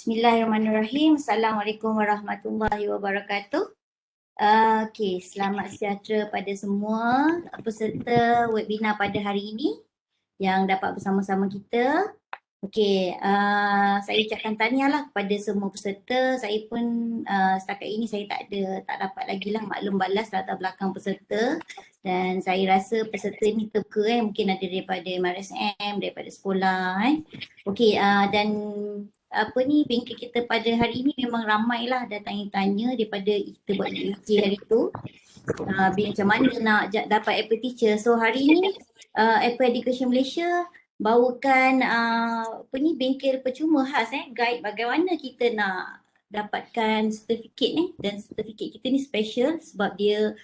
Bismillahirrahmanirrahim. Assalamualaikum warahmatullahi wabarakatuh. Okey, selamat sejahtera pada semua peserta webinar pada hari ini yang dapat bersama-sama kita. Okey, saya ucapkan tahniahlah kepada semua peserta. Saya pun setakat ini saya tak dapat lagi lah maklum balas latar belakang peserta, dan saya rasa peserta ni teka mungkin ada daripada MRSM, daripada sekolah Okey, dan bengkel kita pada hari ini memang ramai lah dah tanya-tanya daripada kita buat EAJ hari tu. Macam mana nak dapat Apple Teacher. So hari ini Apple Education Malaysia bawakan bengkel percuma khas guide bagaimana kita nak dapatkan sertifikat ni, dan sertifikat kita ni special sebab dia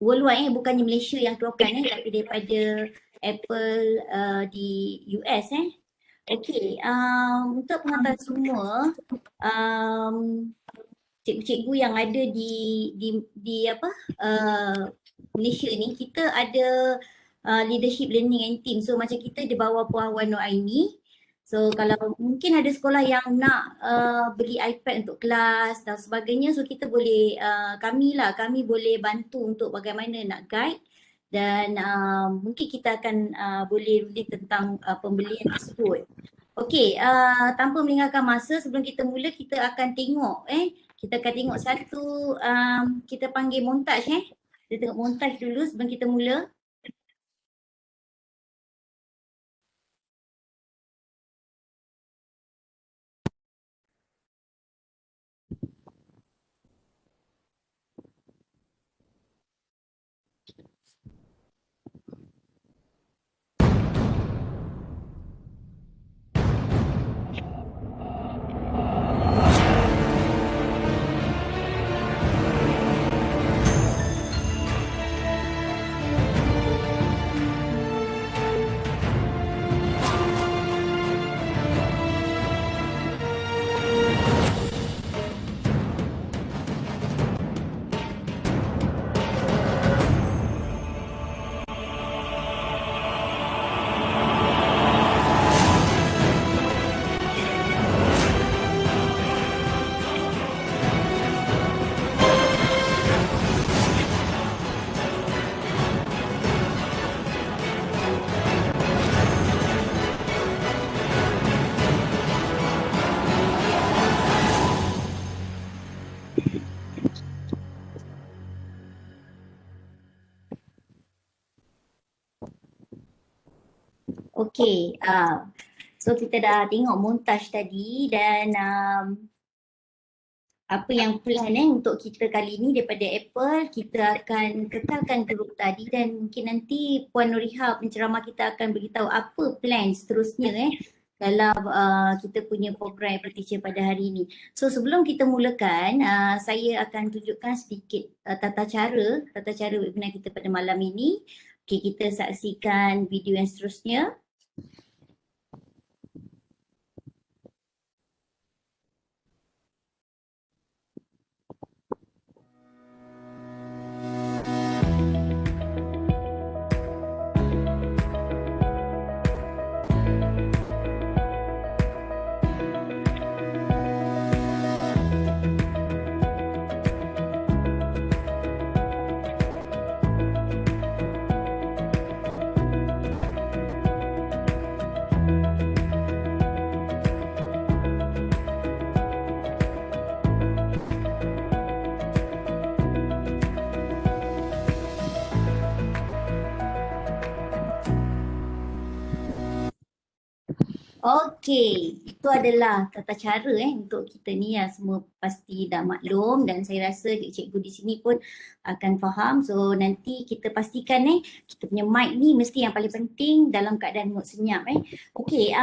worldwide bukannya Malaysia yang keluarkan tapi daripada Apple di US Okey, untuk pengantar semua, cikgu-cikgu yang ada di Malaysia ni, kita ada leadership learning and team. So macam kita di bawah Puan Wan Nur Aini. So kalau mungkin ada sekolah yang nak beli iPad untuk kelas dan sebagainya, so kita boleh, kami boleh bantu untuk bagaimana nak guide, dan mungkin kita akan boleh review tentang pembelian tersebut. Okey, tanpa melengahkan masa, sebelum kita mula kita akan tengok kita akan tengok satu kita panggil montaj kita tengok montaj dulu sebelum kita mula. Okey, so kita dah tengok montaj tadi, dan apa yang plan untuk kita kali ni daripada Apple, kita akan kekalkan grup tadi, dan mungkin nanti Puan Nuriha penceramah kita akan beritahu apa plan seterusnya dalam kita punya program Apple Teacher pada hari ini. So sebelum kita mulakan, saya akan tunjukkan sedikit tata cara webinar kita pada malam ini. Okey, kita saksikan video yang seterusnya. Okey, itu adalah tata cara untuk kita ni yang semua pasti dah maklum, dan saya rasa cikgu di sini pun akan faham. So nanti kita pastikan kita punya mic ni mesti yang paling penting dalam keadaan mood senyap Okey,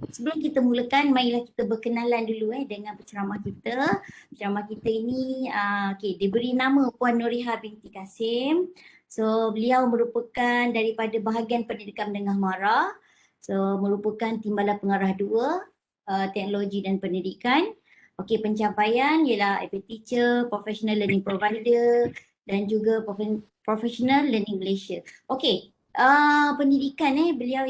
sebelum kita mulakan, marilah kita berkenalan dulu dengan penceramah kita. Penceramah kita ini diberi nama Puan Nuriha binti Kasim. So beliau merupakan daripada bahagian pendidikan menengah MARA. So merupakan Timbalan Pengarah 2 Teknologi dan Pendidikan. Okey, pencapaian ialah Apple Teacher, Professional Learning Provider, dan juga Professional Learning Malaysia. Okey, pendidikan beliau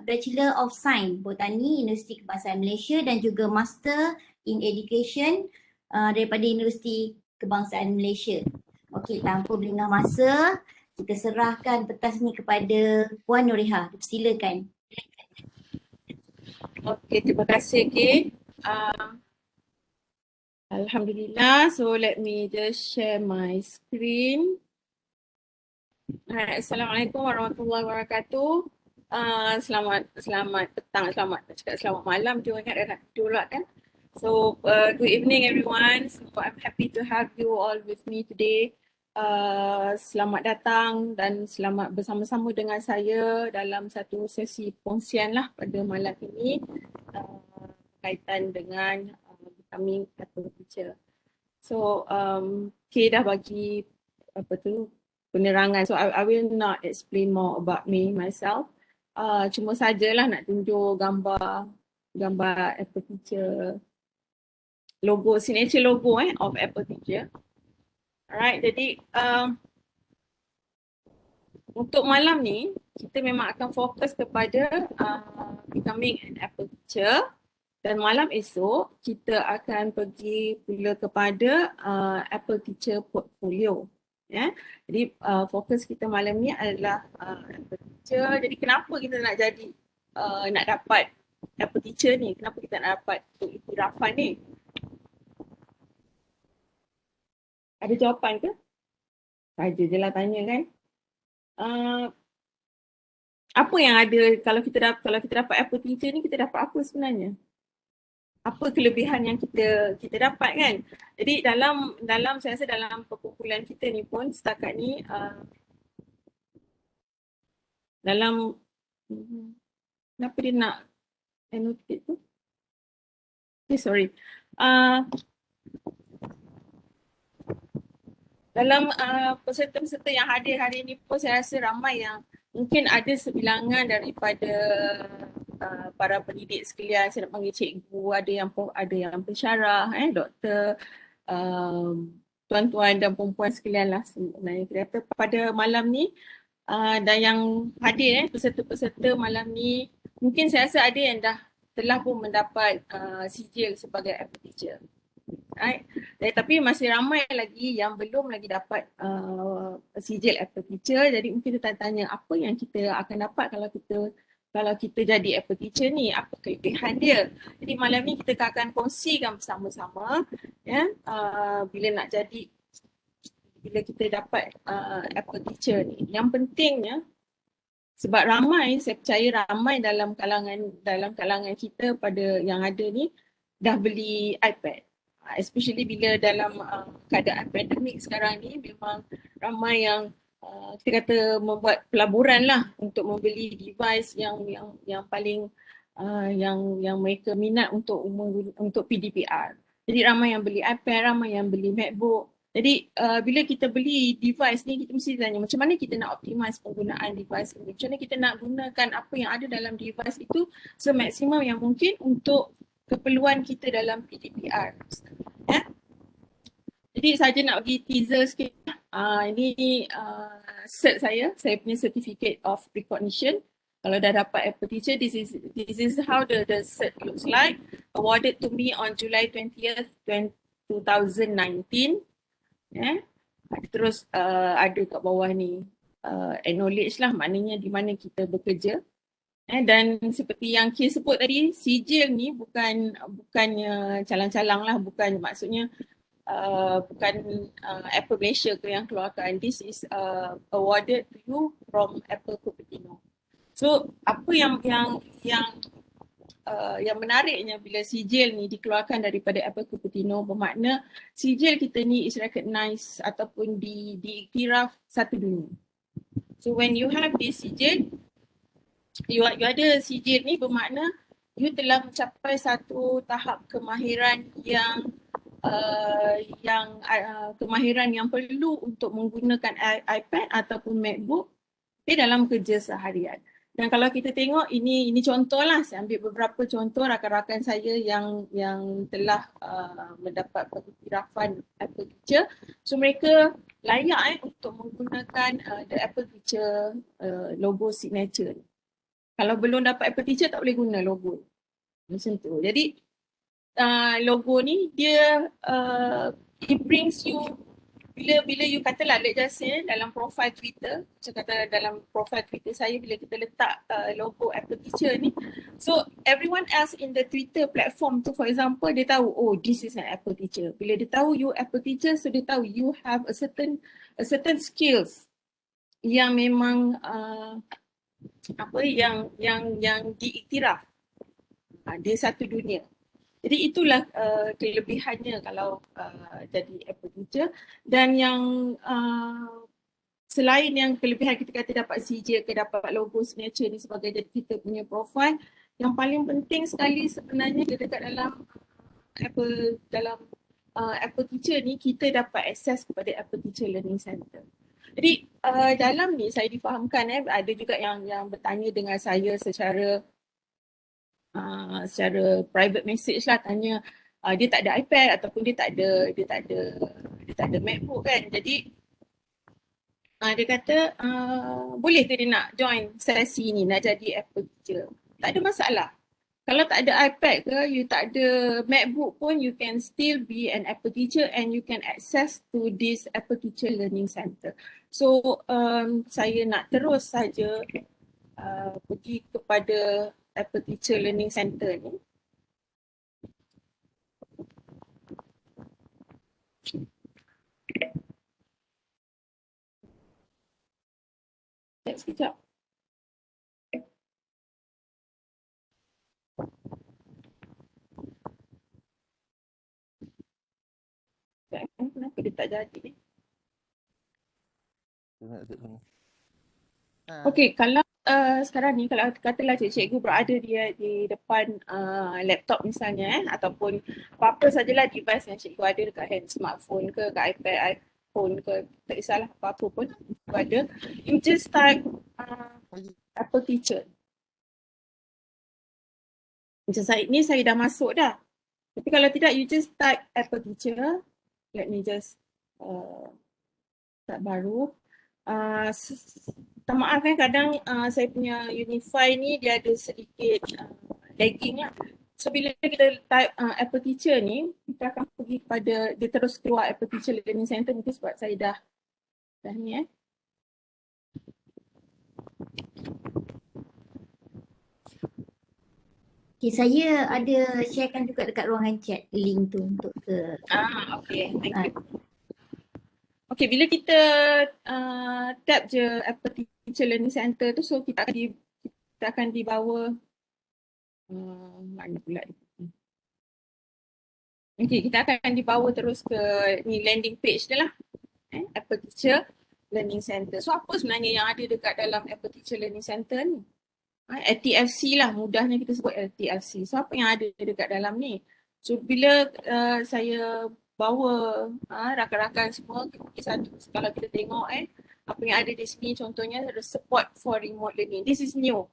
Bachelor of Science Botani Universiti Kebangsaan Malaysia dan juga Master in Education daripada Universiti Kebangsaan Malaysia. Okey, tanpa berlengah masa, kita serahkan pentas ni kepada Puan Nuriha. Silakan. Okay, terima kasih Kay. Alhamdulillah, so let me just share my screen. Alright, Assalamualaikum warahmatullahi wabarakatuh. Selamat petang, selamat malam. Dia ingat dah nak tidur pula kan. So, good evening everyone. So, I'm happy to have you all with me today. Selamat datang dan selamat bersama-sama dengan saya dalam satu sesi perkongsian lah pada malam ini berkaitan dengan becoming a teacher. So, Kay dah bagi penerangan. So, I will not explain more about myself. Cuma sajalah nak tunjuk gambar Apple Teacher, logo, signature logo of Apple Teacher. Alright, jadi untuk malam ni kita memang akan fokus kepada becoming an Apple Teacher, dan malam esok kita akan pergi pula kepada Apple Teacher Portfolio. Jadi fokus kita malam ni adalah Apple Teacher. Jadi kenapa kita nak jadi nak dapat Apple Teacher ni? Kenapa kita nak dapat iktirafan ni? Ada jawapan ke? Saja je lah tanya kan. Apa yang ada kalau kita dapat Apple Teacher ni, kita dapat apa sebenarnya? Apa kelebihan yang kita dapat kan? Jadi dalam saya rasa dalam perkumpulan kita ni pun setakat ni dalam kenapa dia nak annotate tu? Okay, sorry. Dalam peserta-peserta yang hadir hari ini pun saya rasa ramai yang mungkin ada sebilangan daripada para pendidik sekalian. Saya nak panggil cikgu, ada yang pensyarah, doktor, tuan-tuan dan perempuan sekalian lah sebenarnya. Kenapa pada malam ni dan yang hadir peserta-peserta malam ni, mungkin saya rasa ada yang telah pun mendapat sijil sebagai Apple Teacher. Right. Tapi masih ramai lagi yang belum lagi dapat sijil Apple Teacher. Jadi mungkin kita tanya apa yang kita akan dapat kalau kita jadi Apple Teacher ni, apa kelebihan dia. Jadi malam ni kita akan kongsikan bersama-sama bila kita dapat Apple Teacher ni. Yang pentingnya, sebab saya percaya ramai dalam kalangan kita pada yang ada ni dah beli iPad. Especially bila dalam keadaan pandemik sekarang ni, memang ramai yang kita kata membuat pelaburan lah untuk membeli device yang paling yang mereka minat untuk PDPR. Jadi ramai yang beli iPad, ramai yang beli MacBook. Jadi bila kita beli device ni, kita mesti tanya macam mana kita nak optimize penggunaan device ini. Macam mana kita nak gunakan apa yang ada dalam device itu semaksimum yang mungkin untuk keperluan kita dalam PDPR. Jadi saja nak bagi teaser sikit. Ini cert saya punya certificate of recognition. Kalau dah dapat Apple Teacher, this is how the cert looks like. Awarded to me on July 20th, 2019. Terus ada kat bawah ni acknowledge lah, maknanya di mana kita bekerja. Dan seperti yang Kay sebut tadi, sijil ni bukannya calang-calang lah, bukan maksudnya bukan Apple Malaysia ke yang keluarkan. This is awarded to you from Apple Cupertino. So apa yang menariknya bila sijil ni dikeluarkan daripada Apple Cupertino, bermakna sijil kita ni is recognized ataupun diiktiraf satu dunia. So when you have this sijil, you ada sijil ni, bermakna you telah mencapai satu tahap kemahiran kemahiran yang perlu untuk menggunakan iPad ataupun MacBook di dalam kerja seharian. Dan kalau kita tengok ini contoh lah, saya ambil beberapa contoh rakan-rakan saya yang telah mendapat pengiktirafan Apple Teacher. So mereka layak untuk menggunakan the Apple Teacher logo signature. Kalau belum dapat Apple Teacher tak boleh guna logo. Macam tu. Jadi logo ni dia it brings you bila you katalah let's just say dalam profile Twitter, saya kata dalam profile Twitter saya bila kita letak logo Apple Teacher ni, so everyone else in the Twitter platform tu for example dia tahu oh this is an Apple Teacher. Bila dia tahu you Apple Teacher, so dia tahu you have a certain skills yang memang yang diiktiraf. Dia satu dunia. Jadi itulah kelebihannya kalau jadi Apple Teacher. Dan yang selain yang kelebihan kita kata dapat CJ ke dapat logo signature ni sebagai jadi kita punya profile, yang paling penting sekali sebenarnya dia dekat dalam Apple Teacher ni kita dapat akses kepada Apple Teacher Learning Center. Jadi dalam ni saya difahamkan ada juga yang bertanya dengan saya secara private message lah, tanya dia tak ada iPad ataupun dia tak ada MacBook kan. Jadi dia kata boleh ke dia nak join sesi ni, nak jadi Apple Teacher. Tak ada masalah. Kalau tak ada iPad ke, you tak ada MacBook pun, you can still be an Apple Teacher and you can access to this Apple Teacher Learning Center. So saya nak terus saja pergi kepada Apple Teacher Learning Center ni. Sekejap. Kenapa dia tak jadi? Okey, kalau sekarang ni kalau katalah cikgu berada di depan laptop misalnya ataupun apa-apa sajalah device yang cikgu ada dekat hand, smartphone ke iPad, iPhone ke, tak kisahlah apa-apa pun cikgu ada, you just type Apple Teacher. Macam saya dah masuk dah. Tapi kalau tidak, you just type Apple Teacher. Let me just start baru. Tak maaf kan, kadang saya punya Unify ni dia ada sedikit lagging lah. So bila kita type Apple Teacher ni, kita akan pergi kepada, dia terus keluar Apple Teacher Learning Center mungkin sebab saya dah ni Okay, saya ada sharekan juga dekat ruangan chat link tu untuk ke. Okay, thank you. Okay, bila kita tap je Apple Teacher Learning Center tu, so kita akan dibawa mana pula okay, kita akan dibawa terus ke ni landing page dia lah, Apple Teacher Learning Center. So apa sebenarnya yang ada dekat dalam Apple Teacher Learning Center ni? LTFC lah, mudahnya kita sebut LTFC. So apa yang ada dekat dalam ni? So bila saya bawa rakan-rakan semua satu, kalau kita tengok apa yang ada di sini, contohnya ada support for remote learning. This is new.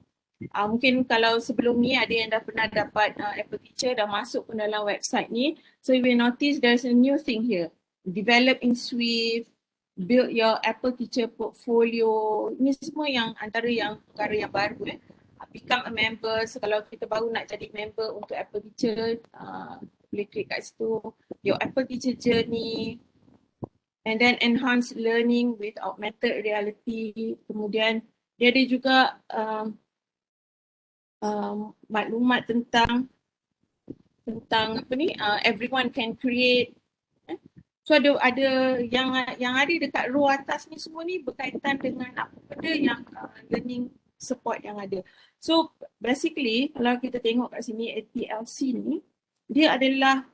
Mungkin kalau sebelum ni ada yang dah pernah dapat Apple Teacher, dah masuk pun dalam website ni. So you will notice there's a new thing here. Develop in Swift, build your Apple Teacher portfolio. Ini semua yang antara yang perkara yang baru become a member. So kalau kita baru nak jadi member untuk Apple Teacher, boleh klik kat situ. Your Apple Teacher journey, and then enhance learning with augmented reality. Kemudian dia ada juga maklumat tentang apa ni, everyone can create. So ada yang ada dekat row atas ni semua ni berkaitan dengan apa benda yang learning support yang ada. So basically kalau kita tengok kat sini ATLC ni, dia adalah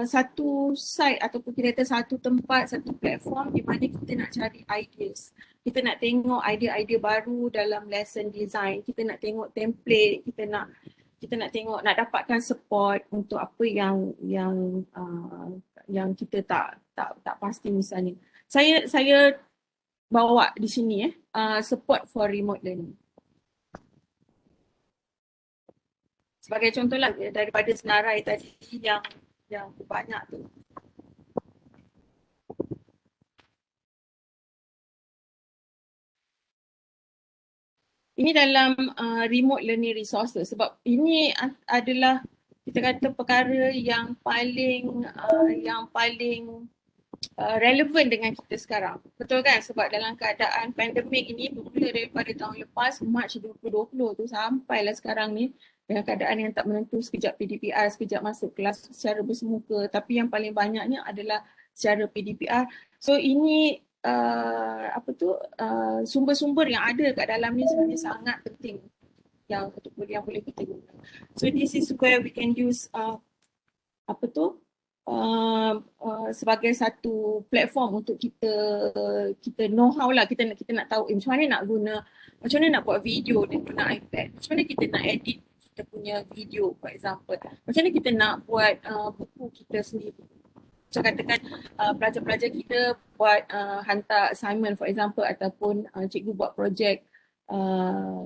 satu site ataupun kita kata satu tempat, satu platform di mana kita nak cari ideas. Kita nak tengok idea-idea baru dalam lesson design, kita nak tengok template, kita nak tengok, nak dapatkan support untuk apa yang kita tak pasti misalnya. Saya bawa di sini support for remote learning. Sebagai contoh lah daripada senarai tadi yang banyak tu. Ini dalam remote learning resources sebab ini adalah kita kata perkara yang paling relevan dengan kita sekarang. Betul kan? Sebab dalam keadaan pandemik ini bermula daripada tahun lepas, Mac 2020 tu sampailah sekarang ni dengan keadaan yang tak menentu, sekejap PDPR, sekejap masuk kelas secara bersemuka, tapi yang paling banyaknya adalah secara PDPR. So ini sumber-sumber yang ada kat dalam ni sebenarnya sangat penting yang boleh kita guna. So this is where we can use sebagai satu platform untuk kita know how lah, kita nak tahu macam mana nak guna, macam mana nak buat video dengan iPad, macam mana kita nak edit kita punya video for example, macam mana kita nak buat buku kita sendiri. Macam katakan pelajar-pelajar kita buat hantar assignment for example ataupun cikgu buat projek,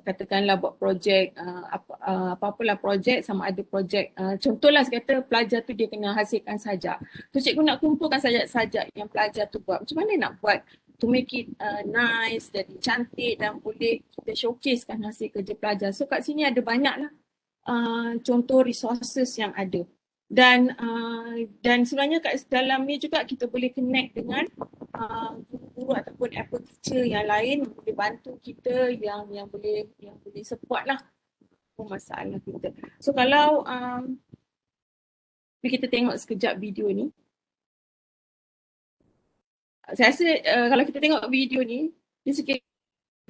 katakanlah buat projek apa-apalah projek, sama ada projek contohlah sekata pelajar tu dia kena hasilkan sajak. So cikgu nak kumpulkan sajak-sajak yang pelajar tu buat. Macam mana nak buat to make it nice, jadi cantik dan boleh kita showcasekan hasil kerja pelajar. So kat sini ada banyaklah contoh resources yang ada. Dan sebenarnya kat dalam ni juga kita boleh connect dengan guru ataupun Apple teacher yang lain yang boleh bantu kita, yang boleh support lah masalah kita. So kalau kita tengok sekejap video ni, saya rasa kalau kita tengok video ni, dia sikit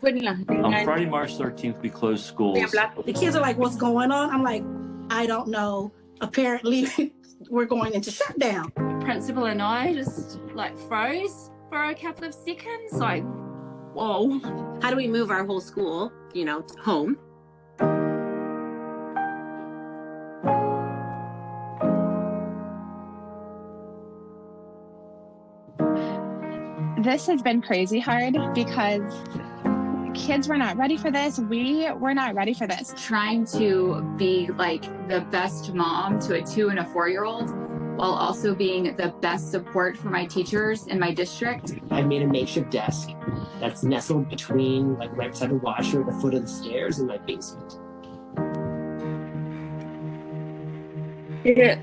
lah On dengan Friday, March 13th, we closed schools. yang berlaku. The kids are like, what's going on? I'm like, I don't know. Apparently, we're going into shutdown. Principal and I just like froze for a couple of seconds, like, whoa. How do we move our whole school, home? This has been crazy hard because kids were not ready for this. We were not ready for this. Trying to be like the best mom to a 2 and a 4-year-old while also being the best support for my teachers in my district. I made a makeshift desk that's nestled between, like, right beside the washer, the foot of the stairs, in my basement. Dia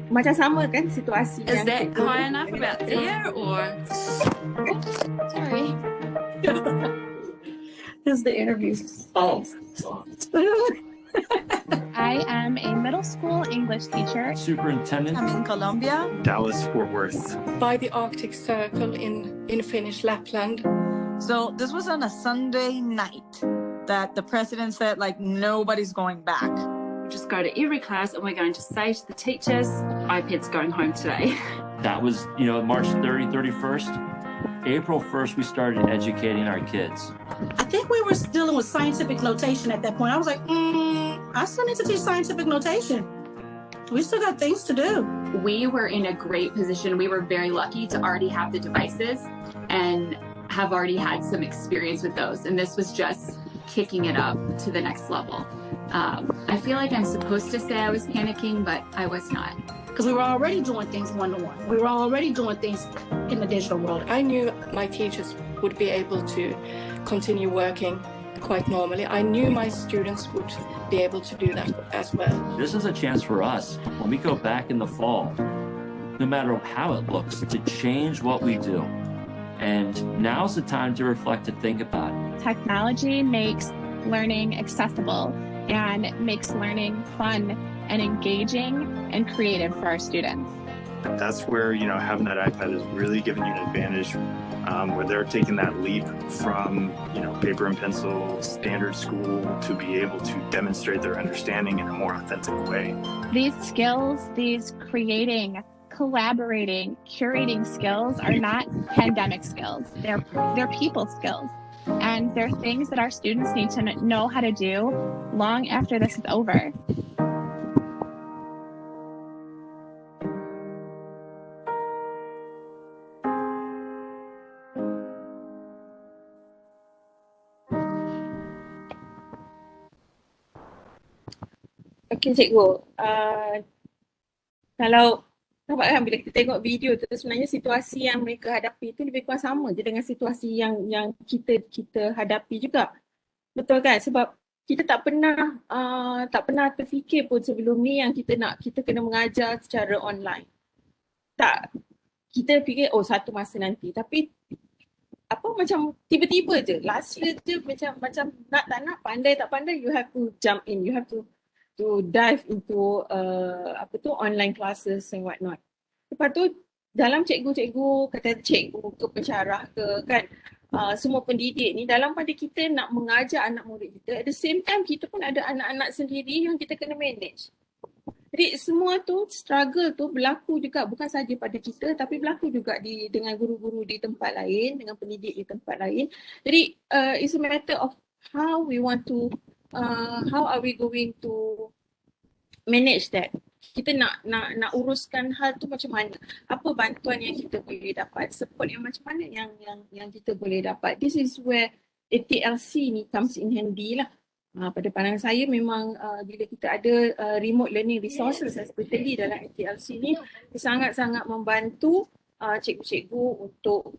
macam sama kan situasi Is yang that kita- high enough about there or? Sorry. This is the interview. Oh. I am a middle school English teacher. Superintendent. I'm in Colombia. Dallas, Fort Worth. By the Arctic Circle in Finnish Lapland. So this was on a Sunday night that the president said, like, nobody's going back. Just go to every class and we're going to say to the teachers, iPad's going home today. That was, March 31st. April 1st, we started educating our kids. I think we were dealing with scientific notation at that point. I was like, I still need to teach scientific notation. We still got things to do. We were in a great position. We were very lucky to already have the devices and have already had some experience with those. And this was just kicking it up to the next level. I feel like I'm supposed to say I was panicking, but I was not. Because we were already doing things one-to-one. We were already doing things in the digital world. I knew my teachers would be able to continue working quite normally. I knew my students would be able to do that as well. This is a chance for us, when we go back in the fall, no matter how it looks, to change what we do. And now's the time to reflect and think about it. Technology makes learning accessible and makes learning fun and engaging and creative for our students. That's where, having that iPad is really giving you an advantage where they're taking that leap from, paper and pencil standard school to be able to demonstrate their understanding in a more authentic way. These skills, these creating, collaborating, curating skills are not pandemic skills. They're people skills. And they're things that our students need to know how to do long after this is over. Okey cikgu, kalau nampak kan bila kita tengok video tu sebenarnya situasi yang mereka hadapi tu lebih kurang sama je dengan situasi yang kita hadapi juga. Betul kan? Sebab kita tak pernah terfikir pun sebelum ni yang kita kena mengajar secara online. Tak, kita fikir satu masa nanti, tapi macam tiba-tiba je, last year je macam nak tak nak, pandai tak pandai, you have to jump in, you have to dive into online classes and what not. Lepas tu dalam cikgu-cikgu, kata cikgu ke pensyarah ke kan, semua pendidik ni dalam pada kita nak mengajar anak murid kita, at the same time kita pun ada anak-anak sendiri yang kita kena manage. Jadi semua tu struggle tu berlaku juga bukan saja pada kita tapi berlaku juga dengan guru-guru di tempat lain, dengan pendidik di tempat lain. Jadi it's a matter of how we want to how are we going to manage that. Kita nak uruskan hal tu macam mana? Apa bantuan yang kita boleh dapat? Support yang macam mana yang kita boleh dapat? This is where ATLC ni comes in handy lah. Pada pandangan saya memang bila kita ada remote learning resources especially dalam ATLC ni sangat-sangat membantu cikgu-cikgu untuk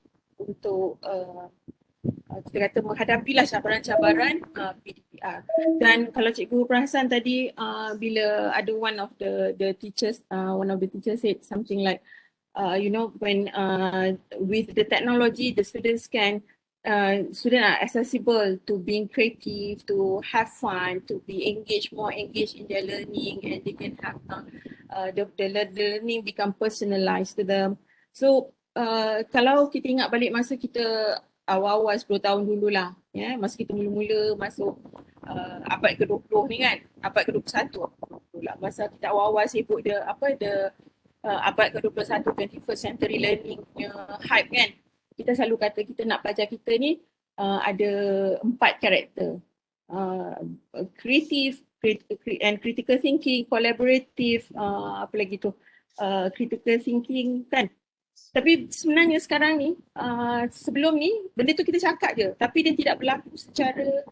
kita kata menghadapilah cabaran-cabaran PDPR. Dan kalau cikgu perasan tadi bila ada one of the teachers said something like when with the technology the students are accessible to being creative, to have fun, to be more engaged in their learning, and they can have the learning become personalized to them. So kalau kita ingat balik masa kita awal-awal 10 tahun dululah, masa kita mula-mula masuk abad ke-20 ni kan, abad ke-21 pula, masa kita awal-awal sibuk abad ke-21 21st century learning hype kan. Kita selalu kata kita nak pelajar kita ni ada 4 karakter. Creative and critical thinking, collaborative, apa lagi tu, critical thinking kan. Tapi sebenarnya sekarang ni, sebelum ni, benda tu kita cakap je. Tapi dia tidak berlaku secara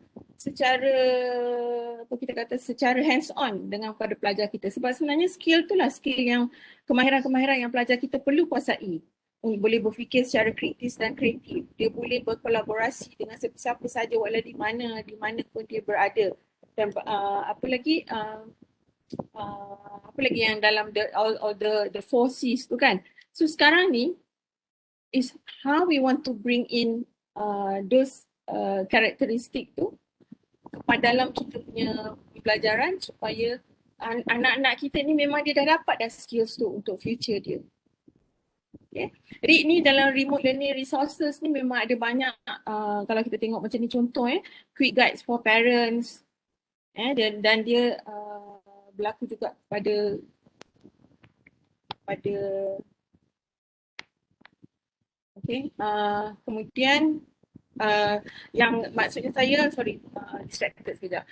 hands on dengan pada pelajar kita. Sebab sebenarnya skill tu lah skill yang kemahiran-kemahiran yang pelajar kita perlu kuasai. Boleh berfikir secara kritis dan kreatif. Dia boleh berkolaborasi dengan siapa saja walau di mana pun dia berada. Dan apa lagi yang dalam all the 4 C's tu kan. So sekarang ni is how we want to bring in those karakteristik tu kepada dalam kita punya pelajaran supaya anak-anak kita ni memang dia dah dapat dah skills tu untuk future dia. Okay. Jadi ni dalam remote learning resources ni memang ada banyak kalau kita tengok macam ni contoh quick guides for parents dan dia berlaku juga pada kemudian yang maksudnya saya distracted sekejap.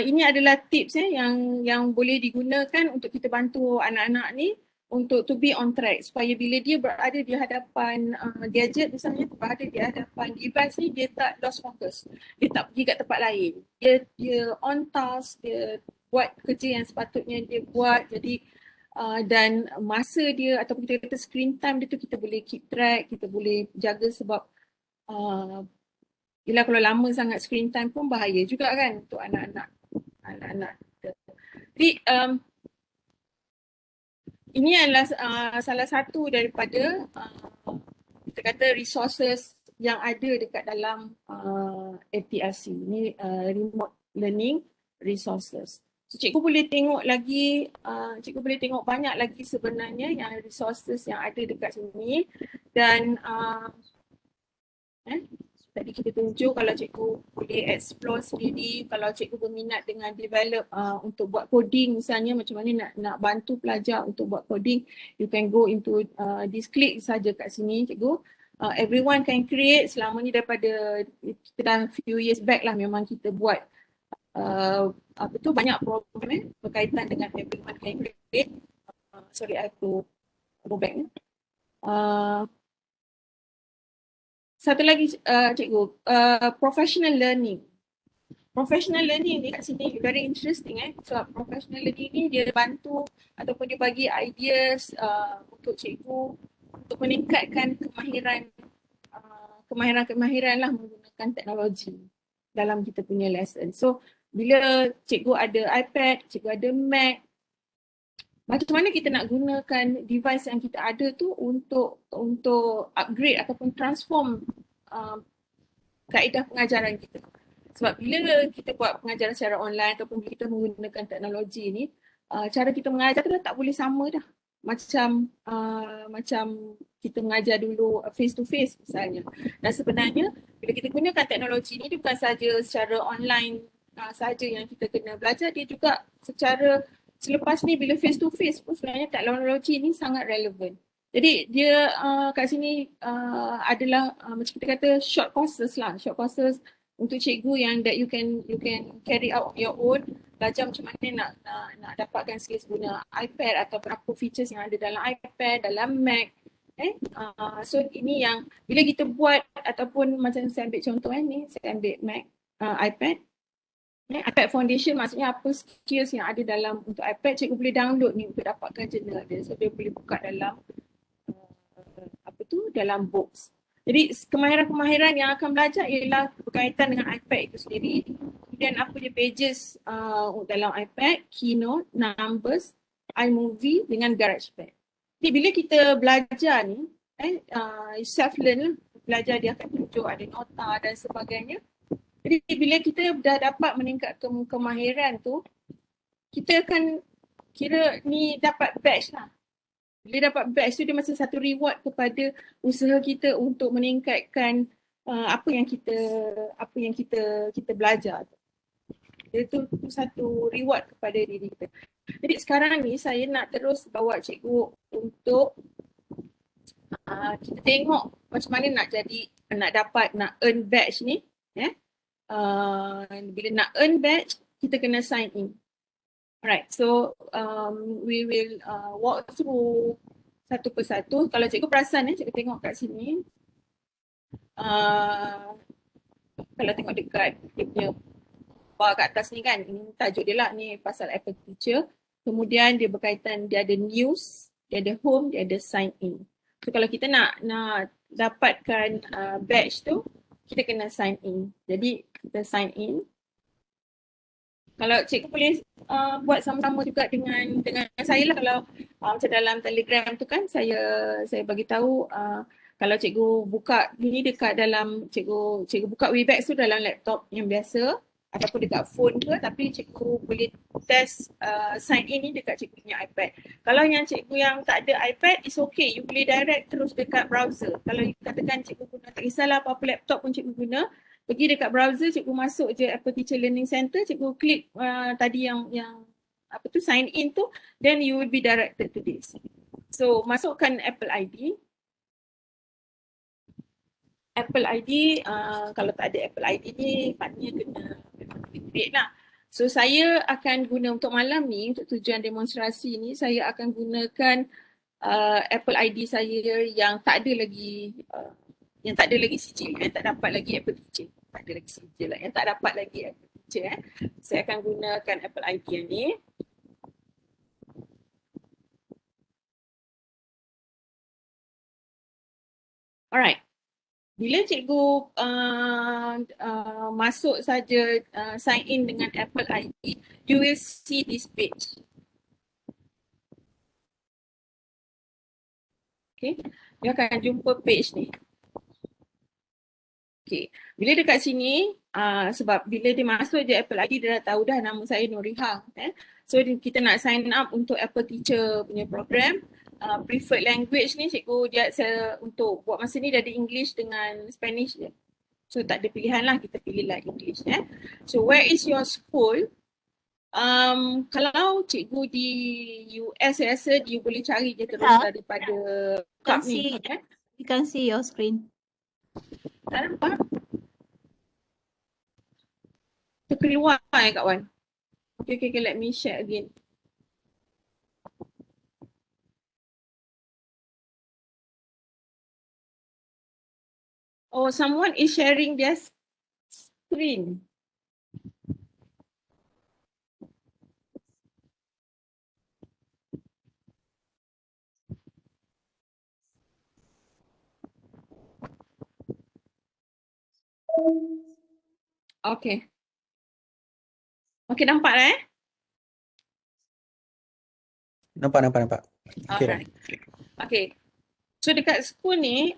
Ini adalah tips yang boleh digunakan untuk kita bantu anak-anak ni untuk to be on track supaya bila dia berada di hadapan gadget misalnya, berada di hadapan device ni, dia tak lost focus, dia tak pergi kat tempat lain, dia on task, dia buat kerja yang sepatutnya dia buat. Jadi dan masa dia ataupun kita kata screen time dia tu kita boleh keep track, kita boleh jaga sebab yelah kalau lama sangat screen time pun bahaya juga kan untuk anak-anak. Jadi ini adalah salah satu daripada kita kata resources yang ada dekat dalam ATLC. Ini remote learning resources. So cikgu boleh tengok lagi, cikgu boleh tengok banyak lagi sebenarnya yang resources yang ada dekat sini. Dan tadi kita tunjuk kalau cikgu boleh explore sendiri, kalau cikgu berminat dengan develop untuk buat coding misalnya, macam mana nak bantu pelajar untuk buat coding, you can go into this, klik saja kat sini cikgu. Everyone can create. Selama ni daripada kita dah few years back lah memang kita buat banyak program berkaitan dengan everyone can create. Sorry, I have to go back. Satu lagi cikgu, professional learning. professional learning ni kat sini very interesting sebab professional learning ni dia bantu ataupun dia bagi ideas untuk cikgu untuk meningkatkan kemahiran lah menggunakan teknologi dalam kita punya lesson. So bila cikgu ada iPad, cikgu ada Mac, macam mana kita nak gunakan device yang kita ada tu untuk upgrade ataupun transform kaedah pengajaran kita. Sebab bila kita buat pengajaran secara online ataupun kita menggunakan teknologi ni, cara kita mengajar tu dah tak boleh sama dah. Macam kita mengajar dulu face to face misalnya. Dan sebenarnya bila kita gunakan teknologi ni, dia bukan saja secara online saja yang kita kena belajar, dia juga secara selepas ni bila face to face pun sebenarnya teknologi ni sangat relevan. Jadi dia kat sini adalah macam kita kata short courses untuk cikgu yang that you can carry out on your own, belajar macam mana nak dapatkan skills guna iPad atau apa features yang ada dalam iPad, dalam Mac. So ini yang bila kita buat ataupun macam saya ambil contoh ni, saya ambil Mac, iPad. iPad Foundation maksudnya apa skills yang ada dalam untuk iPad, cikgu boleh download ni untuk dapatkan jurnal dia. So dia boleh buka dalam dalam books. Jadi kemahiran-kemahiran yang akan belajar ialah berkaitan dengan iPad itu sendiri. Kemudian apa dia pages dalam iPad, Keynote, Numbers, iMovie dengan GarageBand. Jadi bila kita belajar ni, self-learn lah, belajar dia akan tunjuk ada nota dan sebagainya. Jadi bila kita dah dapat meningkatkan kemahiran tu, kita akan kira ni dapat badge lah. Bila dapat badge tu dia macam satu reward kepada usaha kita untuk meningkatkan apa yang kita belajar. Itu satu reward kepada diri kita. Jadi sekarang ni saya nak terus bawa cikgu untuk kita tengok macam mana nak earn badge ni. Bila nak earn badge, kita kena sign in. Alright, so we will walk through satu persatu. Kalau cikgu perasan cikgu tengok kat sini. Kalau tengok dekat dia punya bawah kat atas ni kan, ini tajuk dia lah, ni pasal Apple Teacher. Kemudian dia berkaitan, dia ada news, dia ada home, dia ada sign in. So kalau kita nak dapatkan badge tu, kita kena sign in. Jadi kita sign in. Kalau cikgu boleh buat sama-sama juga dengan saya lah, kalau macam dalam Telegram tu kan saya bagi tahu kalau cikgu buka ni dekat dalam cikgu buka Webex tu dalam laptop yang biasa ataupun dekat phone ke, tapi cikgu boleh test sign in ni dekat cikgu punya iPad. Kalau yang cikgu yang tak ada iPad, it's okay, you boleh direct terus dekat browser. Kalau katakan cikgu guna, tak kisahlah apa-apa laptop pun cikgu guna, pergi dekat browser, cikgu masuk je Apple Teacher Learning Center, cikgu klik tadi yang apa tu sign in tu, then you will be directed to this. So masukkan Apple ID. Apple ID, kalau tak ada Apple ID ni, maknanya kena create lah. So saya akan guna untuk malam ni, untuk tujuan demonstrasi ni, saya akan gunakan Apple ID saya yang tak ada lagi sijil, yang tak dapat lagi Apple Teacher. Tak ada lagi sijil lah, yang tak dapat lagi Apple Teacher. Saya akan gunakan Apple ID yang ni. Alright. Bila cikgu masuk saja sign in dengan Apple ID, you will see this page. Okay, dia akan jumpa page ni. Okay, bila dekat sini, sebab bila dia masuk je Apple ID, dia dah tahu dah nama saya Nurihah. So kita nak sign up untuk Apple Teacher punya program. Preferred language ni cikgu untuk buat masa ni dia ada English dengan Spanish je. So tak ada pilihan lah, kita pilih lah English. So where is your school? Kalau cikgu di US saya rasa you boleh cari je terus daripada cup ni. You can see your screen. Tak nampak? Terkeluar kawan. Okay, let me share again. Oh, someone is sharing their screen. Okay. Okay, nampak dah Nampak. Okay dah. Alright. Okay. So dekat school ni,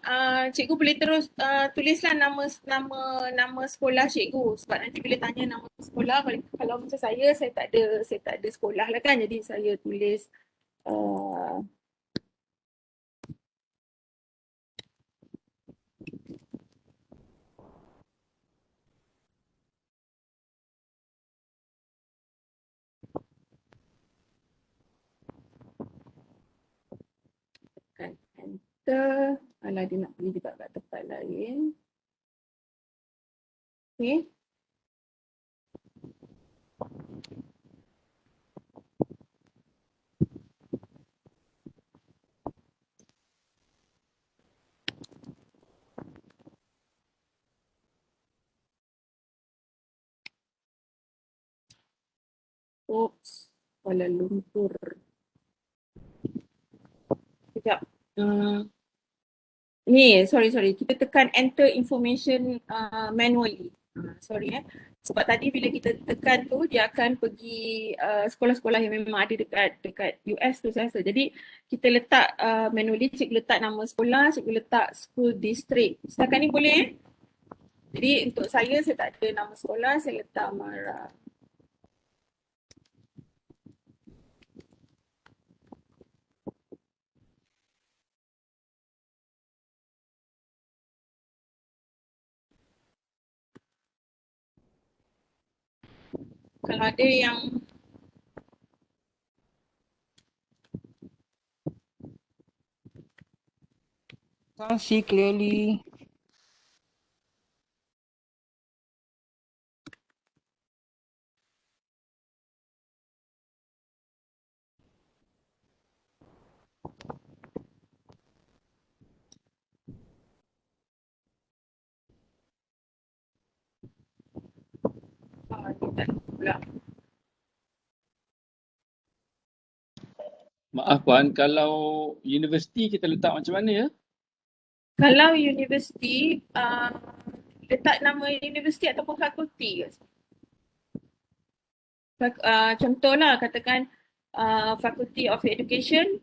cikgu boleh terus tulislah nama sekolah cikgu, sebab nanti bila tanya nama sekolah, kalau macam saya tak ada sekolah lah kan, jadi saya tulis tekan enter. Alah, dia nak pergi juga kat tempat lain. Okay. Oops, Kuala Lumpur. Sekejap. Ni, sorry. Kita tekan enter information manually. Sorry Sebab tadi bila kita tekan tu, dia akan pergi sekolah-sekolah yang memang ada dekat US tu saya rasa. Jadi kita letak manually, cikgu letak nama sekolah, cikgu letak school district. Setakat ni boleh Jadi untuk saya tak ada nama sekolah, saya letak Mara. Kalau ada yang Can't see clearly. Maaf Puan, kalau universiti kita letak macam mana ya? Kalau universiti, letak nama universiti ataupun fakulti ke? Contohlah katakan Faculty of Education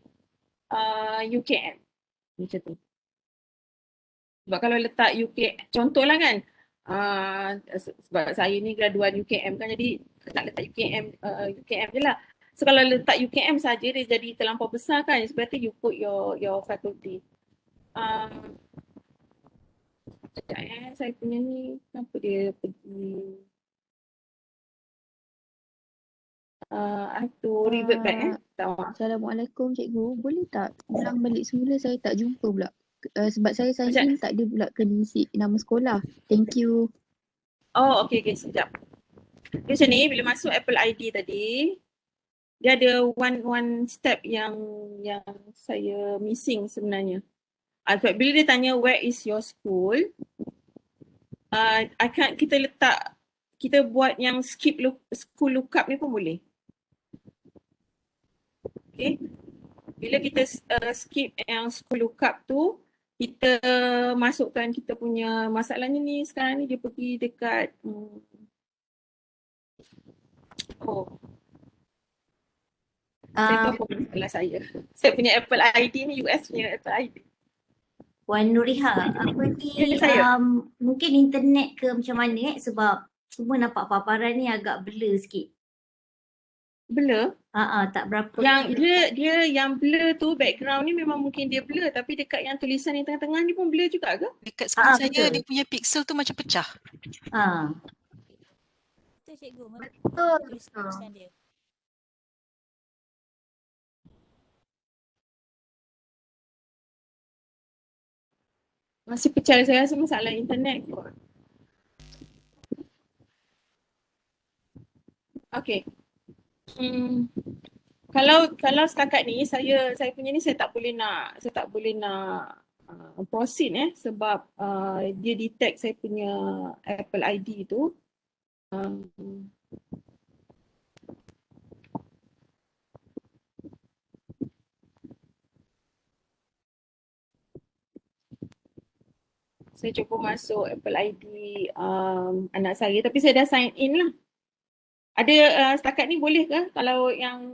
UKM. Macam tu. Sebab kalau letak UK, contohlah kan, sebab saya ni graduan UKM kan, jadi tak letak UKM je lah. So kalau letak UKM saja dia jadi terlampau besar kan, sebenarnya you put your faculty. Sekejap saya punya ni, kenapa dia pergi? I have to revert back Assalamualaikum cikgu. Boleh tak ulang balik semula, saya tak jumpa pula. Sebab saya sign in tak ada pula kena isi nama sekolah. Thank you. Oh, okay, sekejap. Dia macam ni, bila masuk Apple ID tadi, dia ada one step yang saya missing sebenarnya. Bila dia tanya where is your school, kita buat yang skip school lookup ni pun boleh. Okay. Bila kita skip yang school lookup tu, kita masukkan kita punya masalahnya ni sekarang ni dia pergi dekat saya tahu apa masalah saya. Saya punya Apple ID ni US punya Apple ID. Wan Nuriha, apa ni mungkin internet ke macam mana sebab semua nampak paparan ni agak blur sikit. Blur? Tak berapa. Yang dia yang blur tu background ni memang mungkin dia blur, tapi dekat yang tulisan yang tengah-tengah ni pun blur juga ke? Dekat skrin saya dia punya pixel tu macam pecah. Betul cikgu. Betul. Tulisan dia. Masih pecah, saya rasa masalah internet kot. Okay. Kalau setakat ni saya punya ni saya tak boleh nak proceed sebab dia detect saya punya Apple ID tu. Saya cuba masuk Apple ID anak saya, tapi saya dah sign in lah. Ada setakat ni boleh ke? Kalau yang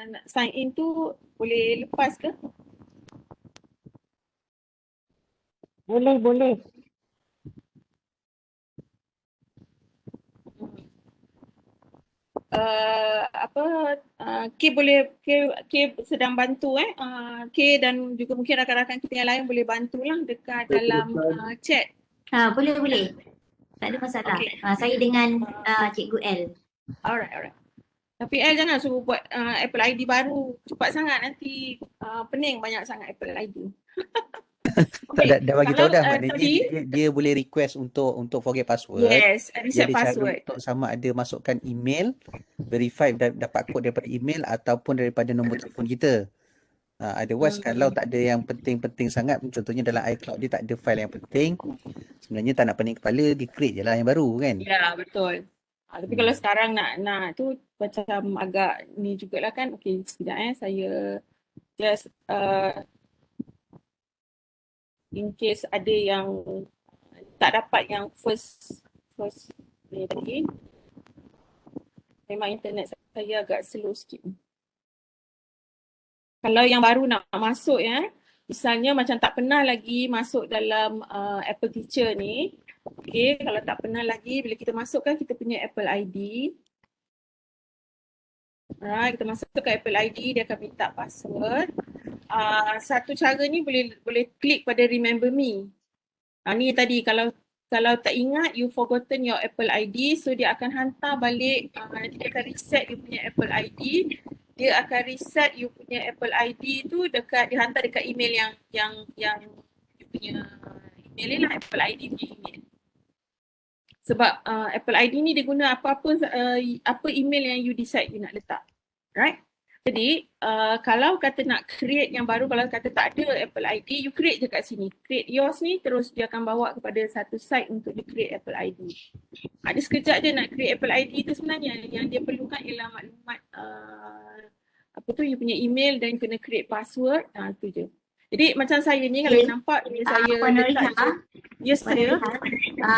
nak sign in tu boleh lepas ke? Boleh. K sedang bantu K dan juga mungkin rakan-rakan kita yang lain boleh bantulah dekat dalam chat. Boleh. Tak ada masalah. Okay. Saya dengan Cikgu L. Alright. Tapi jangan suruh buat Apple ID baru. Cepat sangat nanti pening banyak sangat Apple ID. Tak, dah bagi tahu dah, maknanya tadi, dia boleh request untuk forget password. yes, Dia reset ada password. cara untuk sama ada masukkan email, verify dapat kod daripada email ataupun daripada nombor telefon kita. Otherwise kalau tak ada yang penting-penting sangat, contohnya dalam iCloud dia tak ada file yang penting, sebenarnya tak nak pening kepala, dia create je lah yang baru kan. Ya, betul. Tapi kalau sekarang nak tu macam agak ni jugalah kan. Okay, sekejap saya just in case ada yang tak dapat yang first ni tadi. Memang internet saya agak slow sikit. Kalau yang baru nak masuk misalnya macam tak pernah lagi masuk dalam Apple Teacher ni. Okay, kalau tak pernah lagi, bila kita masukkan kita punya Apple ID. Alright, kita masuk ke Apple ID, dia akan minta password. Satu cara ni boleh klik pada Remember Me. Ni tadi kalau tak ingat you forgotten your Apple ID, so dia akan hantar balik, nanti dia akan reset you punya Apple ID. Dia akan reset you punya Apple ID tu dihantar dekat email yang you punya email ni lah, Apple ID punya email. Sebab Apple ID ni dia guna apa email yang you decide you nak letak. Right? Jadi kalau kata nak create yang baru, kalau kata tak ada Apple ID, you create je kat sini. Create yours ni, terus dia akan bawa kepada satu site untuk di create Apple ID. Ada sekejap je nak create Apple ID tu sebenarnya. Yang dia perlukan ialah maklumat you punya email dan you kena create password. Tu je. Jadi macam saya ni kalau nampak saya letak je. Yes, saya.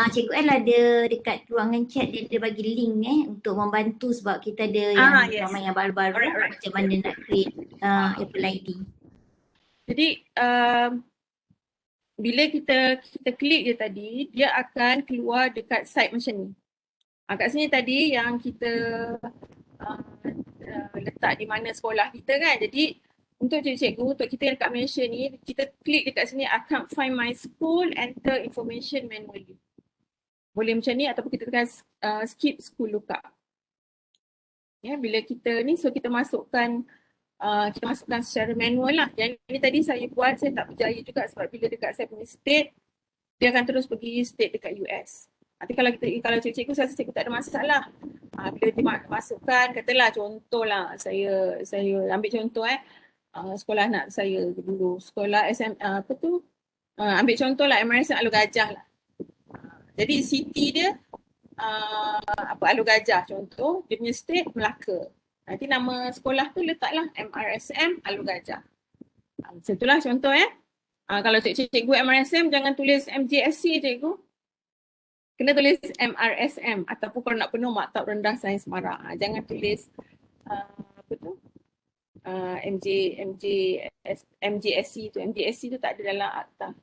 Cikgu L ada dekat ruangan chat dia bagi link untuk membantu sebab kita ada yang ramai yang baru-baru macam mana nak create Apple ID. Jadi bila kita klik je tadi, dia akan keluar dekat site macam ni. Kat sini tadi yang kita letak di mana sekolah kita kan. Jadi untuk cikgu, untuk kita yang dekat Malaysia ni, kita klik dekat sini, I can't find my school, enter information manually. Boleh macam ni ataupun kita tekan skip school lookup. Bila kita ni, so kita masukkan secara manual lah. Yang ni tadi saya buat, saya tak berjaya juga sebab bila dekat saya punya state, dia akan terus pergi state dekat US. Nanti kalau cikgu, saya rasa cikgu tak ada masalah. Bila dia masukkan, katalah contohlah, saya ambil contoh sekolah anak saya dulu, sekolah ambil contoh lah MRSM Alor Gajah lah. Jadi city dia Alor Gajah contoh, dia punya state Melaka. Nanti nama sekolah tu letaklah MRSM Alor Gajah. Macam itulah contoh kalau cikgu MRSM jangan tulis MJSC cikgu. Kena tulis MRSM ataupun kalau nak penuh Maktab Rendah Sains Mara. Jangan tulis MJSC tu. MJSC tu tak ada dalam akta.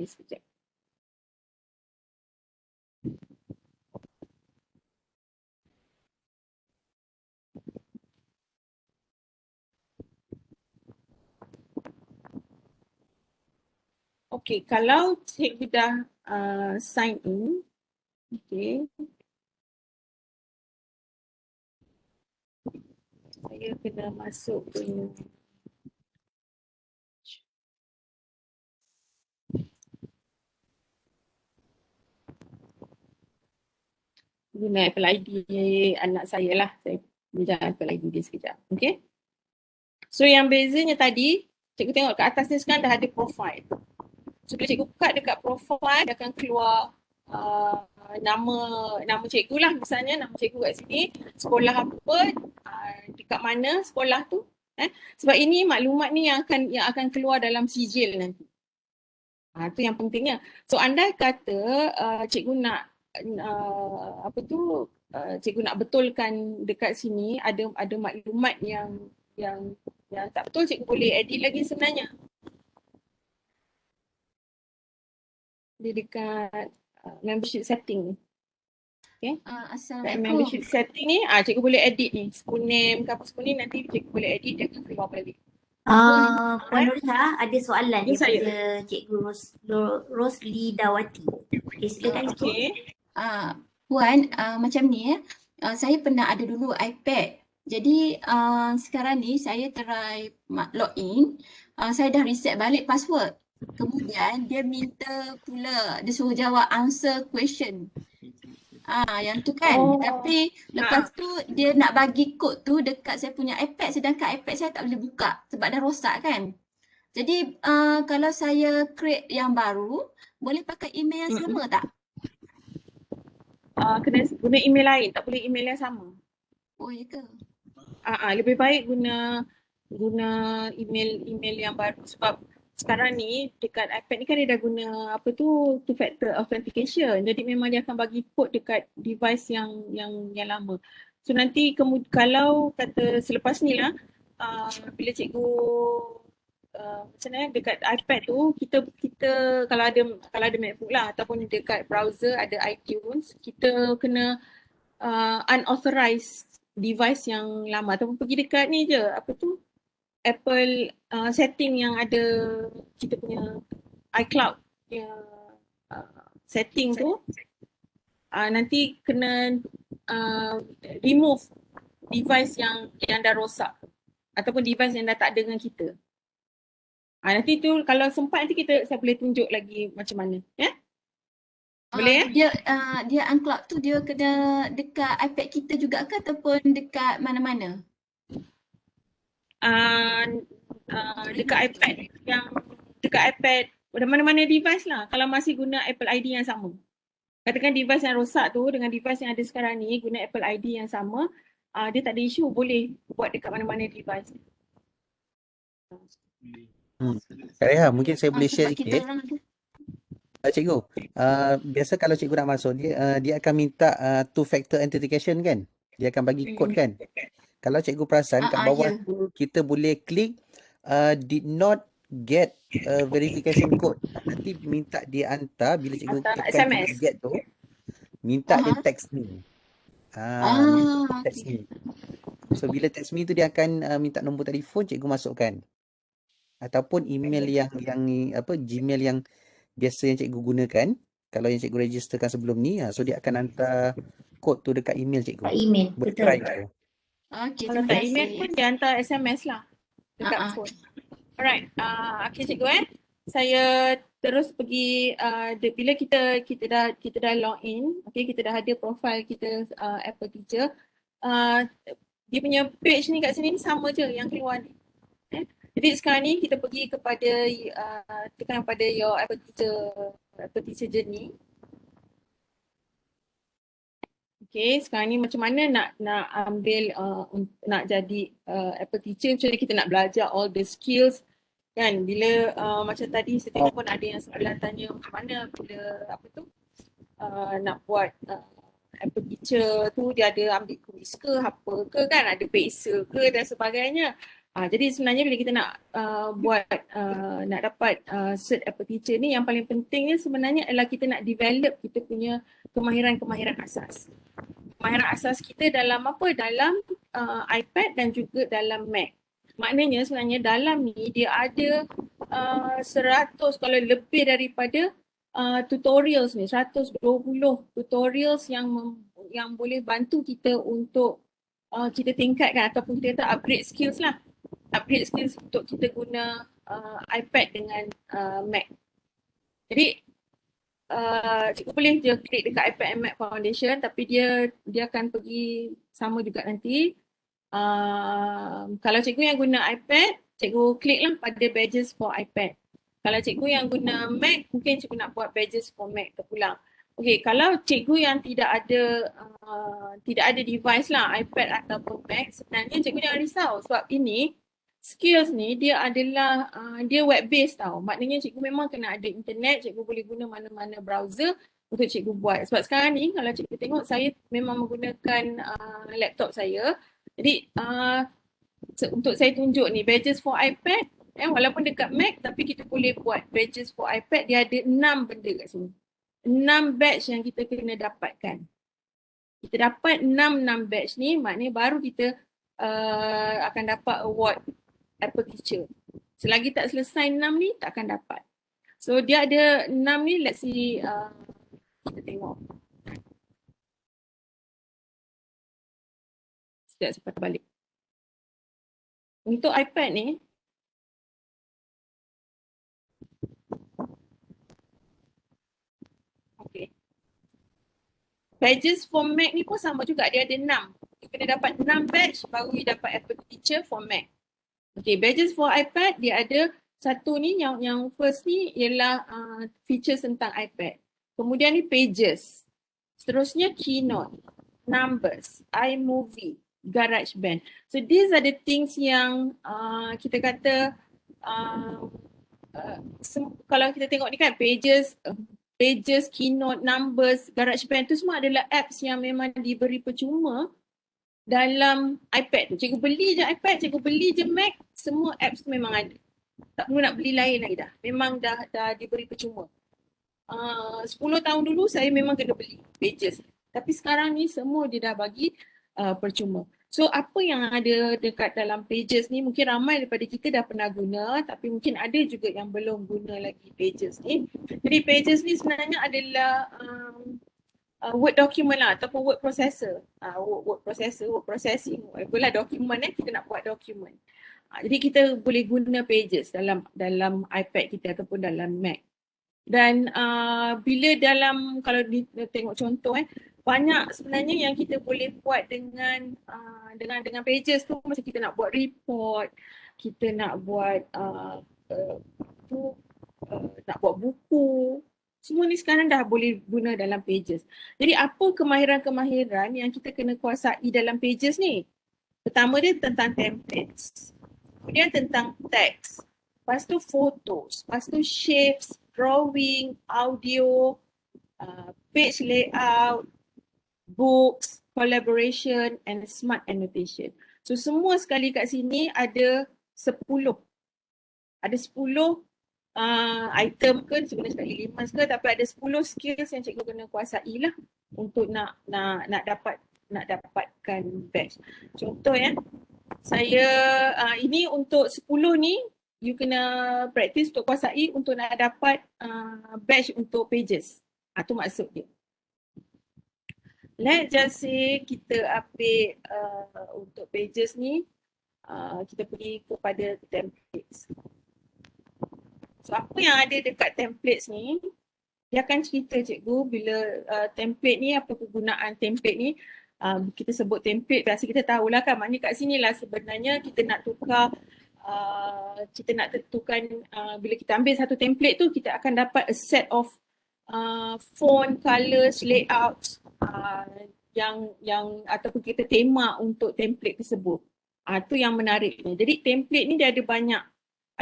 Sekejap. Okay, kalau cikgu dah sign in, okay. Saya kena masuk ke guna Apple ID anak saya lah. Saya pinjam Apple ID dia sekejap. Okay. So yang bezanya tadi, cikgu tengok kat atas ni sekarang dah ada profile. So bila cikgu buka dekat profile, dia akan keluar nama cikgu lah, misalnya nama cikgu kat sini, sekolah apa, dekat mana sekolah tu. Sebab ini maklumat ni yang akan keluar dalam sijil nanti. Itu yang pentingnya. So andai kata cikgu nak cikgu nak betulkan dekat sini ada maklumat yang tak betul, cikgu boleh edit lagi sebenarnya. Dia dekat membership setting ni. Okay. Kat membership setting ni, cikgu boleh edit ni. School name ke apa school ni, nanti cikgu boleh edit, dia akan keluar balik. Puan Nurha ada soalan daripada Cikgu Rosli Dawati. Okay, silakan Cikgu. Puan, macam ni saya pernah ada dulu iPad. Jadi sekarang ni saya try login, saya dah reset balik password. Kemudian dia minta pula, dia suruh jawab answer question. Yang tu kan. Tapi lepas tu dia nak bagi kod tu dekat saya punya iPad, sedangkan iPad saya tak boleh buka sebab dah rosak kan. Jadi kalau saya create yang baru, boleh pakai email yang sama tak? Kena guna email lain, tak boleh email yang sama. Oh, ya ke? Lebih baik guna email yang baru, sebab sekarang ni dekat iPad ni kan dia dah guna two factor authentication. Jadi memang dia akan bagi kod dekat device yang lama. So nanti kalau kata selepas ni lah, bila cikgu macam mana dekat iPad tu, kita kalau ada MacBook lah ataupun dekat browser ada iTunes, kita kena unauthorized device yang lama ataupun pergi dekat ni je, Apple setting yang ada kita punya iCloud setting tu, nanti kena remove device yang dah rosak ataupun device yang dah tak ada dengan kita. Nanti tu kalau sempat nanti saya boleh tunjuk lagi macam mana, ya? Boleh ya? Dia uncloud tu dia kena dekat iPad kita juga ke ataupun dekat mana-mana? Dekat iPad mana-mana device lah, kalau masih guna Apple ID yang sama. Katakan device yang rosak tu dengan device yang ada sekarang ni guna Apple ID yang sama, dia tak ada isu, boleh buat dekat mana-mana device. Kak Reha, mungkin saya boleh share sikit. Cikgu, biasa kalau cikgu nak masuk, dia akan minta two factor authentication kan? Dia akan bagi kod kan? Kalau cikgu perasan kat bawah tu kita boleh klik did not get verification code. Nanti minta dia hantar bila cikgu tekan get tu, minta dia text me. Text me. So bila text me tu dia akan minta nombor telefon, cikgu masukkan. Ataupun email yang Gmail yang biasa yang cikgu gunakan. Kalau yang cikgu registerkan sebelum ni, so dia akan hantar kod tu dekat email cikgu. Email, boleh betul. try tu. Kalau tak email pun dia hantar SMS lah dekat phone. Alright, okay cikgu saya terus pergi bila kita dah login, okay, kita dah ada profile kita Apple Teacher. Dia punya page ni kat sini sama je yang keluar ni. Jadi sekarang ni kita pergi kepada tekan pada your Apple Teacher journey. Okay, sekarang ni macam mana nak ambil nak jadi Apple Teacher, macam mana kita nak belajar all the skills kan. Bila macam tadi saya tengok pun ada yang soalan tanya macam mana bila nak buat Apple Teacher tu, dia ada ambil kuis ke apa ke kan, ada PESA ke dan sebagainya. Jadi sebenarnya bila kita nak nak dapat cert Apple Teacher ni, yang paling pentingnya sebenarnya adalah kita nak develop kita punya kemahiran asas. Kemahiran asas kita dalam apa? Dalam iPad dan juga dalam Mac. Maknanya sebenarnya dalam ni dia ada 100 kalau lebih daripada tutorials ni, 120 tutorials yang boleh bantu kita untuk kita tingkatkan ataupun kita kata upgrade skills lah. Upgrade skills untuk kita guna iPad dengan Mac. Jadi cikgu boleh je klik dekat iPad and Mac Foundation, tapi dia akan pergi sama juga nanti. Kalau cikgu yang guna iPad, cikgu klik lah pada badges for iPad. Kalau cikgu yang guna Mac, mungkin cikgu nak buat badges for Mac terpulang. Okey, kalau cikgu yang tidak ada device lah, iPad ataupun Mac, sebenarnya cikgu jangan risau sebab ini skills ni dia adalah dia web based tau. Maknanya cikgu memang kena ada internet, cikgu boleh guna mana-mana browser untuk cikgu buat. Sebab sekarang ni kalau cikgu tengok saya memang menggunakan laptop saya. Jadi untuk saya tunjuk ni badges for iPad, walaupun dekat Mac tapi kita boleh buat badges for iPad, dia ada 6 benda kat sini. 6 badge yang kita kena dapatkan. Kita dapat 6 badge ni, maknanya baru kita akan dapat award Apple Teacher. Selagi tak selesai 6 ni, tak akan dapat. So dia ada 6 ni, let's see, kita tengok. Sekejap saya patah balik. Untuk iPad ni, okay. Badges for Mac ni pun sama juga, dia ada 6. You kena dapat 6 badge baru you dapat Apple Teacher for Mac. Okay, badges for iPad dia ada satu ni, yang first ni ialah features tentang iPad. Kemudian ni pages. Seterusnya keynote, numbers, iMovie, GarageBand. So these are the things yang kita kata kalau kita tengok ni kan pages, keynote, numbers, GarageBand tu semua adalah apps yang memang diberi percuma dalam iPad tu. Cikgu beli je iPad, cikgu beli je Mac, semua apps tu memang ada. Tak perlu nak beli lain lagi dah. Memang dah diberi percuma. 10 tahun dulu saya memang kena beli pages. Tapi sekarang ni semua dia dah bagi percuma. So apa yang ada dekat dalam pages ni, mungkin ramai daripada kita dah pernah guna, tapi mungkin ada juga yang belum guna lagi pages ni. Jadi pages ni sebenarnya adalah Word document lah ataupun word processor. Word processing, whatever lah dokumen kita nak buat dokumen. Jadi kita boleh guna pages dalam iPad kita ataupun dalam Mac. Dan bila kalau tengok contoh banyak sebenarnya yang kita boleh buat dengan pages tu. Macam kita nak buat report, kita nak buat nak buat buku, semua ni sekarang dah boleh guna dalam pages. Jadi apa kemahiran-kemahiran yang kita kena kuasai dalam pages ni? Pertama dia tentang templates, kemudian tentang teks, lepas tu photos, lepas tu shapes, drawing, audio, page layout, books, collaboration and smart annotation. So semua sekali kat sini ada 10. Ada 10 item ke, sebenarnya sekali 5 ke, tapi ada 10 skills yang cikgu kena kuasai lah untuk nak dapatkan badge. Contoh saya ini untuk 10 ni you kena practice untuk kuasai untuk nak dapat badge untuk pages. Tu maksud dia. Let's just say kita ambil untuk pages ni, kita pergi kepada templates. So apa yang ada dekat templates ni, dia akan cerita cikgu bila template ni, apa kegunaan template ni. Kita sebut template, biasa kita tahulah kan, maknanya kat sini lah sebenarnya kita nak tukar, bila kita ambil satu template tu, kita akan dapat a set of font, colours, layouts yang ataupun kita tema untuk template tersebut. Tu yang menariknya. Jadi template ni dia ada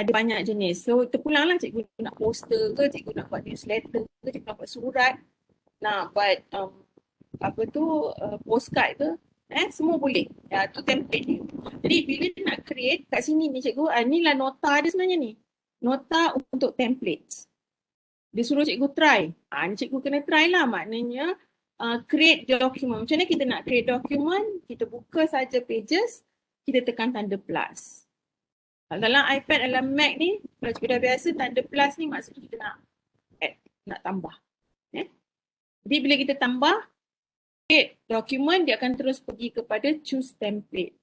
banyak jenis. So terpulanglah cikgu nak poster ke, cikgu nak buat newsletter ke, cikgu nak buat surat, nak buat postcard ke, semua boleh. Tu template dia. Jadi bila dia nak create kat sini ni cikgu, inilah nota dia sebenarnya ni. Nota untuk templates. Dia suruh cikgu try. Ni cikgu kena try lah, maknanya create document. Macam mana kita nak create document? Kita buka saja pages, kita tekan tanda plus. Dalam iPad, dalam Mac ni, kalau cikgu dah biasa, tanda plus ni maksudnya kita nak add, nak tambah. Jadi bila kita tambah, create document, dia akan terus pergi kepada choose template.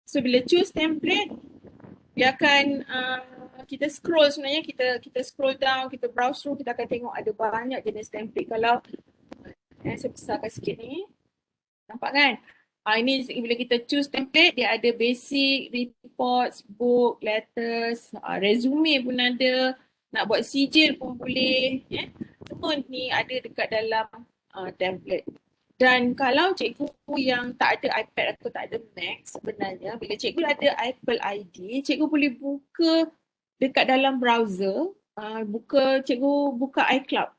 So bila choose template, dia akan, kita scroll sebenarnya, kita scroll down, kita browse through, kita akan tengok ada banyak jenis template. Kalau, saya besarkan sikit ni, nampak kan? Ini bila kita choose template, dia ada basic, reports, book, letters, resume pun ada, nak buat sijil pun boleh. Semua ni ada dekat dalam template. Dan kalau cikgu yang tak ada iPad atau tak ada Mac, sebenarnya bila cikgu ada Apple ID, cikgu boleh buka dekat dalam browser, cikgu buka iCloud.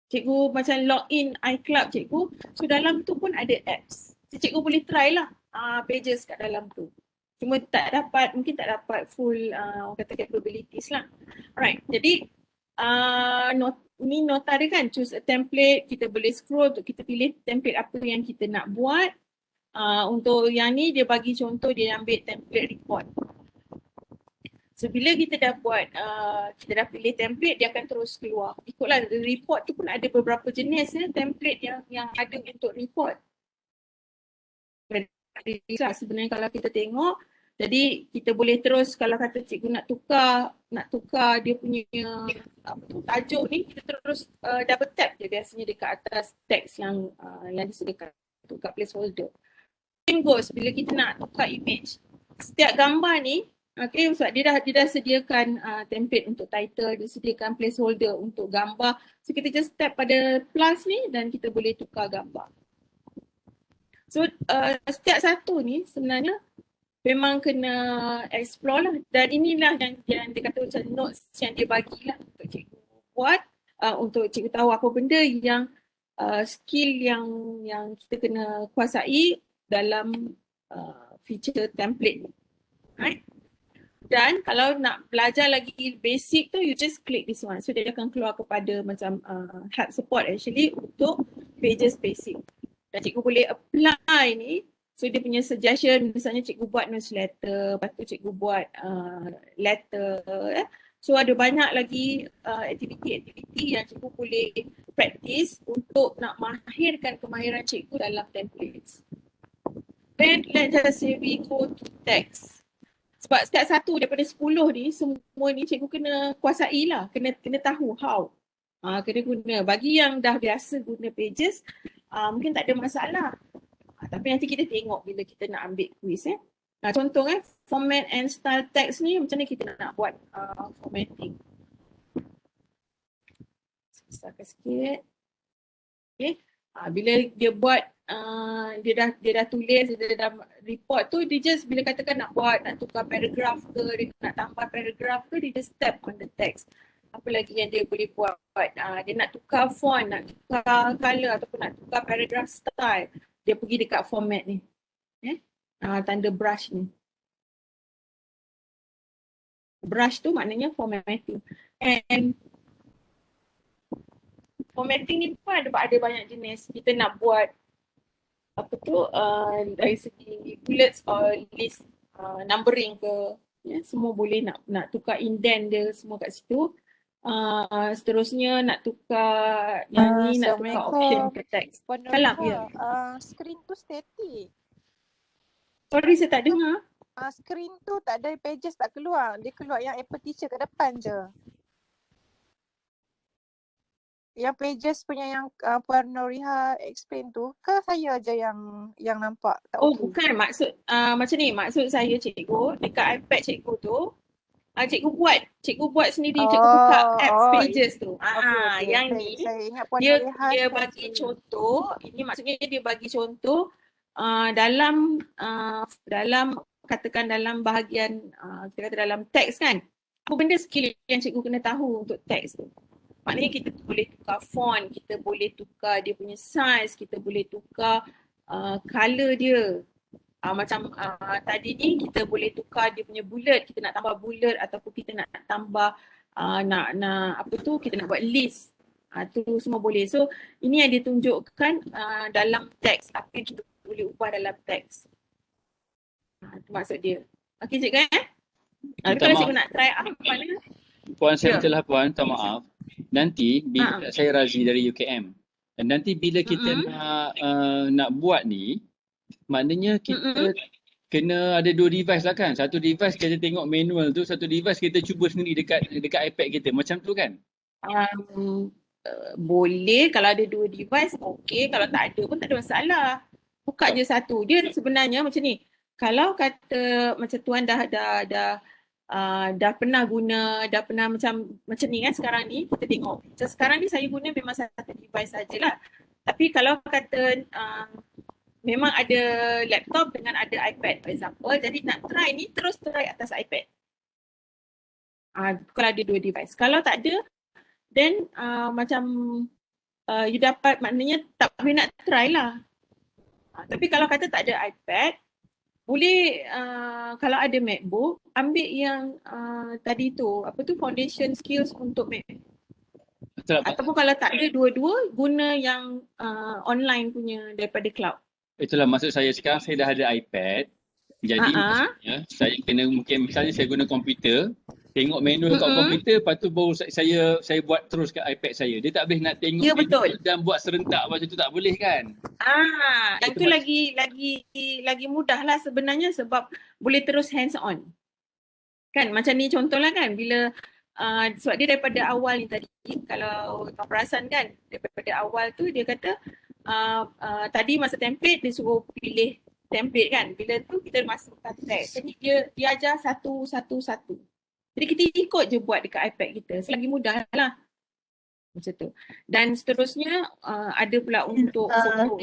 Cikgu macam login iCloud cikgu, so dalam tu pun ada apps. So, cikgu boleh try lah pages kat dalam tu. Cuma mungkin tak dapat full kata capabilities lah. Alright, jadi ni nota dia kan, choose a template, kita boleh scroll untuk kita pilih template apa yang kita nak buat. Untuk yang ni dia bagi contoh, dia ambil template report. So bila kita dah buat, kita dah pilih template, dia akan terus keluar. Ikutlah report tu pun ada beberapa jenis template yang ada untuk report. Sebenarnya kalau kita tengok, jadi kita boleh terus kalau kata cikgu nak tukar dia punya tajuk ni, kita terus double tap je biasanya dekat atas teks yang disediakan kat placeholder. Same goes bila kita nak tukar image. Setiap gambar ni, okay, sebab dia dah sediakan template untuk title, dia sediakan placeholder untuk gambar. So kita just tap pada plus ni dan kita boleh tukar gambar. So setiap satu ni sebenarnya memang kena explore lah. Dan inilah yang dia kata macam notes yang dia bagilah untuk cikgu buat, untuk cikgu tahu apa benda yang skill yang kita kena kuasai dalam feature template ni. Right? Dan kalau nak belajar lagi basic tu, you just click this one. So dia akan keluar kepada macam help support actually untuk pages basic. Dan cikgu boleh apply ni. So dia punya suggestion, misalnya cikgu buat newsletter, lepas tu cikgu buat letter. So ada banyak lagi aktiviti-aktiviti yang cikgu boleh practice untuk nak mahirkan kemahiran cikgu dalam templates. Then let's just say we go to text. Sebab setiap satu daripada 10 ni, semua ni cikgu kena kuasai lah, kena tahu how. Kena guna. Bagi yang dah biasa guna pages, mungkin tak ada masalah. Tapi nanti kita tengok bila kita nak ambil quiz. Contoh format and style text ni macam mana kita nak buat formatting. Besarkan sikit. Okay. Bila dia buat, dia dah tulis, dia dah report tu, dia just bila katakan nak tukar paragraph ke, dia nak tambah paragraph ke, dia just tap on the text. Apa lagi yang dia boleh buat? Dia nak tukar font, nak tukar color ataupun nak tukar paragraph style. Dia pergi dekat format ni. Tanda brush ni. Brush tu maknanya formatting. And formatting ni pun ada banyak jenis. Kita nak buat dari segi bullets or list numbering ke, semua boleh nak tukar indent dia semua kat situ. Seterusnya nak tukar yang ni, nak tukar option ke teks. Salam ya. Screen tu static. Sorry saya tak dengar. Screen tu tak ada pages tak keluar. Dia keluar yang Apple Teacher kat depan je. Yang pages punya yang Puan Noriha explain tu, ke saya aja yang nampak tak okay? Bukan, maksud macam ni, maksud saya cikgu dekat iPad cikgu tu, cikgu buat sendiri, cikgu buka apps pages tu. Yang ni dia bagi contoh, ini maksudnya dia bagi contoh dalam katakan dalam bahagian kita kata dalam teks kan. Apa benda skill yang cikgu kena tahu untuk teks tu. Maknanya kita boleh tukar font, kita boleh tukar dia punya size, kita boleh tukar color dia. Macam tadi ni kita boleh tukar dia punya bullet, kita nak tambah bullet ataupun kita nak tambah kita nak buat list. Tu semua boleh. So ini yang ditunjukkan dalam teks, apa yang kita boleh ubah dalam teks. Itu maksud dia. Okey cikgu kalau cikgu nak try mana? Puan saya betul lah Puan, tak maaf. Nanti bila saya Razi dari UKM. Dan nanti bila kita nak buat ni, maknanya kita kena ada 2 device lah kan. Satu device kita tengok manual tu, satu device kita cuba sendiri dekat iPad kita. Macam tu kan? Boleh kalau ada 2 device, okey. Kalau tak ada pun tak ada masalah. Buka je satu. Dia sebenarnya macam ni. Kalau kata macam tuan dah dah pernah macam ni kan sekarang ni kita tengok. Macam sekarang ni saya guna memang satu device sajalah. Tapi kalau kata memang ada laptop dengan ada iPad for example, jadi nak try ni terus try atas iPad. Kalau ada dua device. Kalau tak ada, then macam you dapat, maknanya tak boleh nak try lah. Tapi kalau kata tak ada iPad, boleh kalau ada MacBook, ambil yang tadi tu, apa tu, foundation skills untuk Mac. Ataupun kalau tak ada dua-dua, guna yang online punya daripada cloud. Itulah maksud saya, sekarang saya dah ada iPad. Jadi maksudnya saya kena, mungkin misalnya saya guna komputer, tengok manual kat komputer, lepas tu baru saya buat terus kat iPad saya. Dia tak boleh nak tengok dan buat serentak macam tu, tak boleh kan? Yang tu lagi mudah lah sebenarnya, sebab boleh terus hands on. Kan macam ni contohlah kan, bila sebab dia daripada awal ni tadi, kalau kau perasan kan, daripada awal tu dia kata tadi masa template dia suruh pilih template kan, bila tu kita masukkan teks. Jadi dia ajar satu. Jadi kita ikut je buat dekat iPad kita, selagi mudah lah. Macam tu. Dan seterusnya ada pula untuk foto.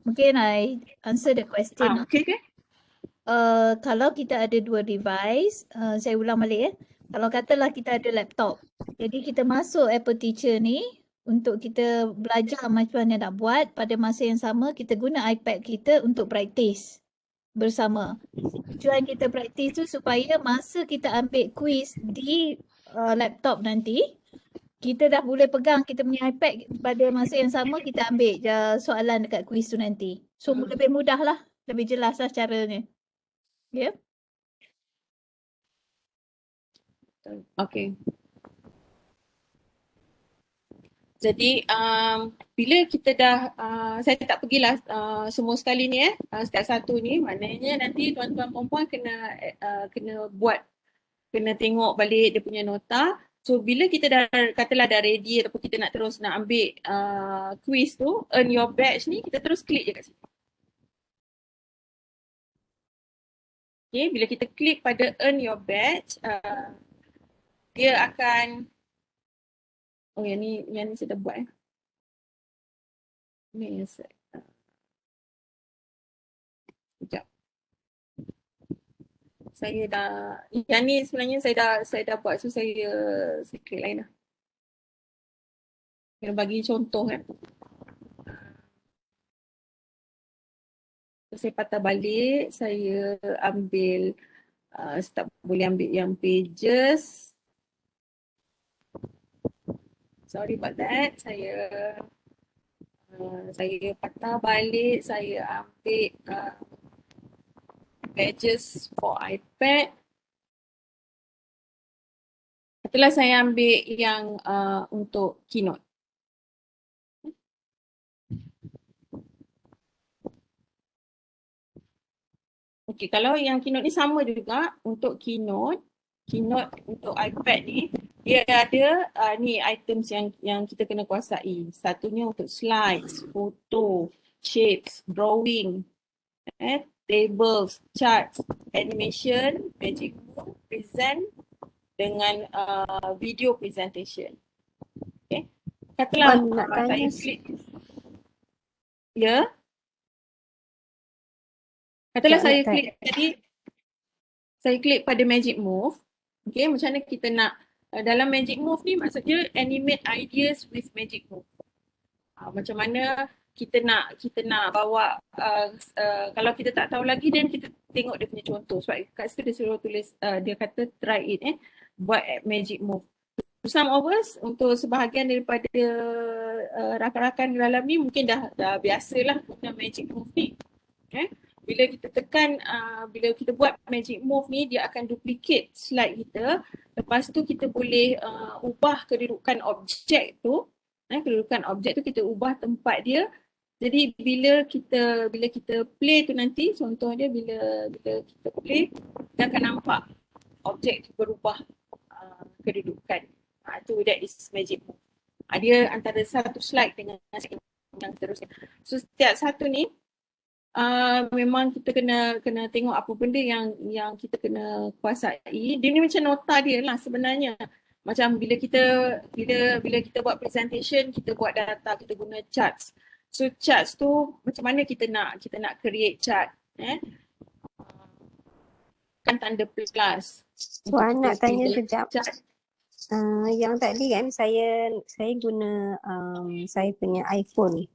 Mungkin I answer the question. Okay. Kalau kita ada dua device, saya ulang balik Kalau katalah kita ada laptop, jadi kita masuk Apple Teacher ni untuk kita belajar macam mana nak buat. Pada masa yang sama kita guna iPad kita untuk praktis bersama. Tujuan kita praktis tu supaya masa kita ambil quiz di laptop nanti, kita dah boleh pegang kita punya iPad pada masa yang sama, kita ambil soalan dekat quiz tu nanti. So lebih mudah lah, lebih jelas lah caranya. Ya? Okay. Jadi bila kita dah, saya tak pergilah semua sekali ni setiap satu ni, maknanya nanti tuan-tuan perempuan kena buat, kena tengok balik dia punya nota. So bila kita dah katalah dah ready ataupun kita nak terus nak ambil quiz tu, earn your badge ni, kita terus klik je kat situ. Okay, bila kita klik pada earn your badge, dia akan, yang ni saya dah buat Ni sekejap. Saya dah, yang ni sebenarnya saya dah buat, so saya klik lain lah. Kena bagi contoh kan. Saya patah balik, saya ambil, saya tak boleh ambil yang pages. Sorry about that. Saya patah balik, saya ambil pages for iPad. Setelah saya ambil yang untuk Keynote. Okey, kalau yang Keynote ni sama juga untuk Keynote untuk iPad ni, dia ada ni items yang kita kena kuasai. Satunya untuk slides, foto, shapes, drawing, tables, charts, animation, magic move, present dengan video presentation. Okay. Katalah saya klik. Ya. Katalah saya klik tadi, saya klik pada magic move. Okay, macam mana kita nak, dalam magic move ni maksudnya animate ideas with magic move. Macam mana kita nak bawa, kalau kita tak tahu lagi, dan kita tengok dia punya contoh. Sebab kat situ dia suruh tulis, dia kata try it, buat magic move. Some of us, untuk sebahagian daripada rakan-rakan dalam ni mungkin dah biasalah guna magic move ni. Bila kita tekan, bila kita buat magic move ni, dia akan duplicate slide kita. Lepas tu kita boleh ubah kedudukan objek tu. Kedudukan objek tu kita ubah tempat dia. Jadi bila kita play tu nanti, contohnya bila kita play, kita akan nampak objek tu berubah kedudukan. Tu that is magic move. Dia antara satu slide dengan yang terusnya. So setiap satu ni, memang kita kena tengok apa benda yang kita kena kuasai. Dia ni macam nota dia lah sebenarnya. Macam bila kita buat presentation, kita buat data, kita guna charts. So charts tu macam mana kita nak create chart, kan tanda plus. Puan nak tanya create sekejap. chart. Yang tadi kan saya guna saya punya iPhone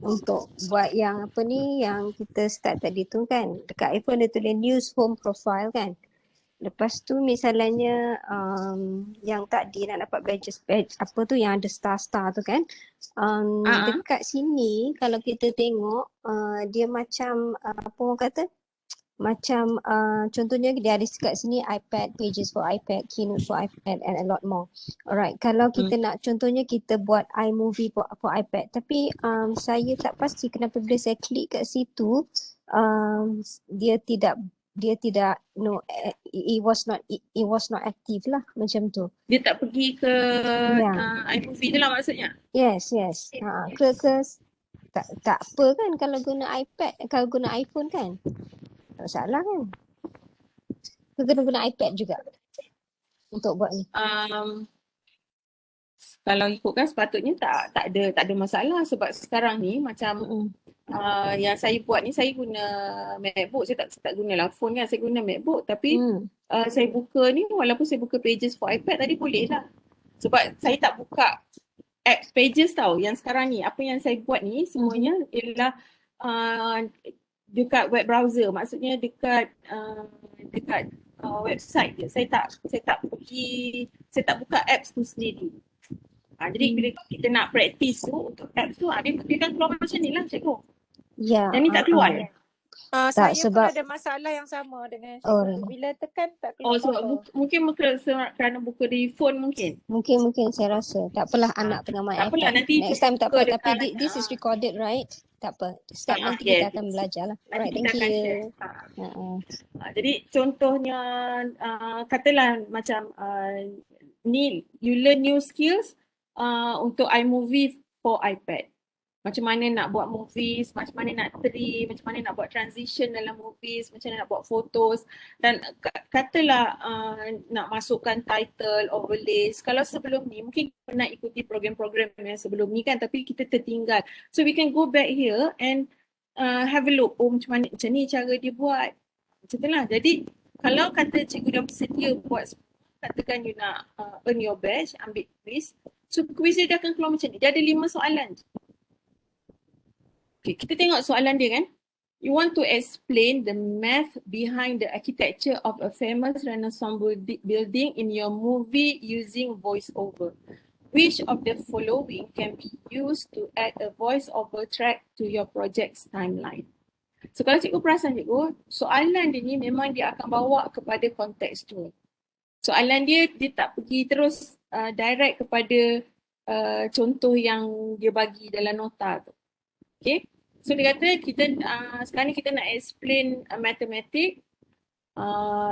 untuk buat yang apa ni yang kita start tadi tu kan. Dekat iPhone dia tulis news home profile kan. Lepas tu misalnya yang tadi nak dapat badge apa tu yang ada star-star tu kan. Dekat sini kalau kita tengok dia macam apa orang kata? Macam contohnya dia ada dekat sini iPad, pages for iPad, keynote for iPad and a lot more. Alright, kalau kita nak contohnya kita buat iMovie for iPad, tapi saya tak pasti kenapa bila saya klik kat situ dia tidak no it was not active lah macam tu. Dia tak pergi ke iMovie tu lah maksudnya? Yes. Ke tak apa kan kalau guna iPad, kalau guna iPhone kan. Tak salah kan? Kita guna iPad juga untuk buat ni. Kalau ikutkan sepatutnya tak ada masalah sebab sekarang ni macam yang saya buat ni saya guna MacBook, saya tak guna lah phone kan, saya guna MacBook tapi saya buka ni walaupun saya buka pages for iPad tadi boleh lah. Sebab saya tak buka apps pages tau yang sekarang ni. Apa yang saya buat ni semuanya ialah dekat web browser, maksudnya dekat website je. Saya tak buka apps tu sendiri. Jadi bila kita nak practice tu untuk apps tu, dia kan keluar macam ni lah cikgu. Ya. Yang ni tak keluar. Saya sebab pun ada masalah yang sama dengan Oh. cikgu. Bila tekan tak keluar apa-apa. Mungkin kerana buka dari phone mungkin. Mungkin saya rasa. Tak apalah anak tengah main Tak apalah, iPad. nanti Next time tak apa. buka Tapi dekat, this is recorded right? Tak apa. Step nanti yes. kita akan belajar lah. Nanti Alright, kita thank akan you. share. Jadi contohnya katalah macam ni you learn new skills untuk iMovie for iPad. Macam mana nak buat movies, macam mana nak trim, macam mana nak buat transition dalam movies, macam mana nak buat photos dan katalah nak masukkan title, overlays. Kalau sebelum ni mungkin pernah ikuti program-program yang sebelum ni kan tapi kita tertinggal. So we can go back here and have a look. Oh macam ni cara dia buat. Macam tu lah. Jadi kalau kata cikgu dah bersedia buat semua, katakan you nak earn your badge, ambil quiz. So quiz dia akan keluar macam ni. Dia ada 5 soalan. Okay, kita tengok soalan dia kan. You want to explain the math behind the architecture of a famous Renaissance building in your movie using voiceover. Which of the following can be used to add a voiceover track to your project's timeline? So kalau cikgu perasan cikgu, soalan dia ni memang dia akan bawa kepada contextual. Soalan dia tak pergi terus direct kepada contoh yang dia bagi dalam nota tu. Okay. So dia kata kita sekarang ni kita nak explain matematik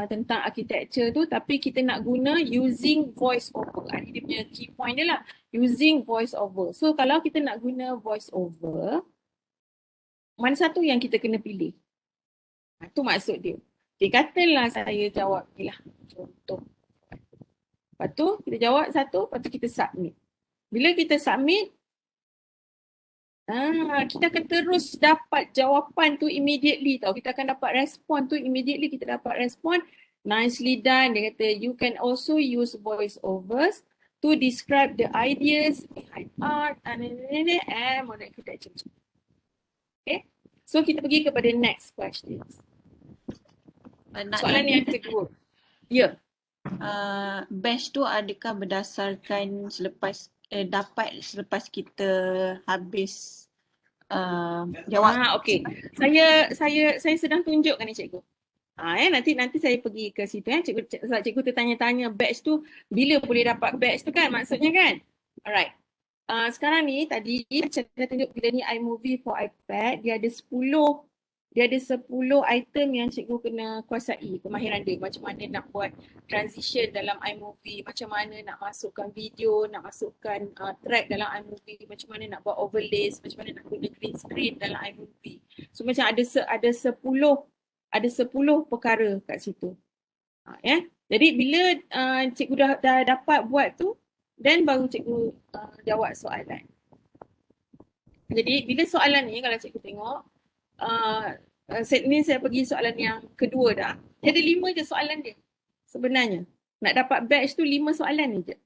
tentang architecture tu tapi kita nak guna using voice over. Ini dia punya key point dia lah. Using voice over. So kalau kita nak guna voice over, mana satu yang kita kena pilih? Itu maksud dia. Okay, katalah saya jawab ni lah. Contoh. Lepas tu kita jawab satu, lepas tu kita submit. Bila kita submit, kita akan terus dapat jawapan tu immediately tau. Kita akan dapat respon tu immediately. Kita dapat respon. Nicely done. Dia kata you can also use voiceovers to describe the ideas behind art and modern architecture. Okay. So kita pergi kepada next question. Soalan yang kedua. Ya. Batch tu adakah berdasarkan dapat selepas kita habis jawab? Okey. Saya sedang tunjukkan ni cikgu. Nanti saya pergi ke situ cikgu tertanya-tanya batch tu bila boleh dapat batch tu kan maksudnya kan. Alright. Sekarang ni tadi saya tunjuk bila ni iMovie for iPad dia ada 10 dia ada 10 item yang cikgu kena kuasai kemahiran dia. Macam mana nak buat transition dalam iMovie, macam mana nak masukkan video, nak masukkan track dalam iMovie, macam mana nak buat overlays, macam mana nak guna green screen dalam iMovie. So macam ada 10 perkara kat situ. Jadi bila cikgu dah dapat buat tu, then baru cikgu jawab soalan. Jadi bila soalan ni kalau cikgu tengok, ni saya pergi soalan yang kedua dah. Dia ada 5 je soalan dia sebenarnya. Nak dapat batch tu 5 soalan je.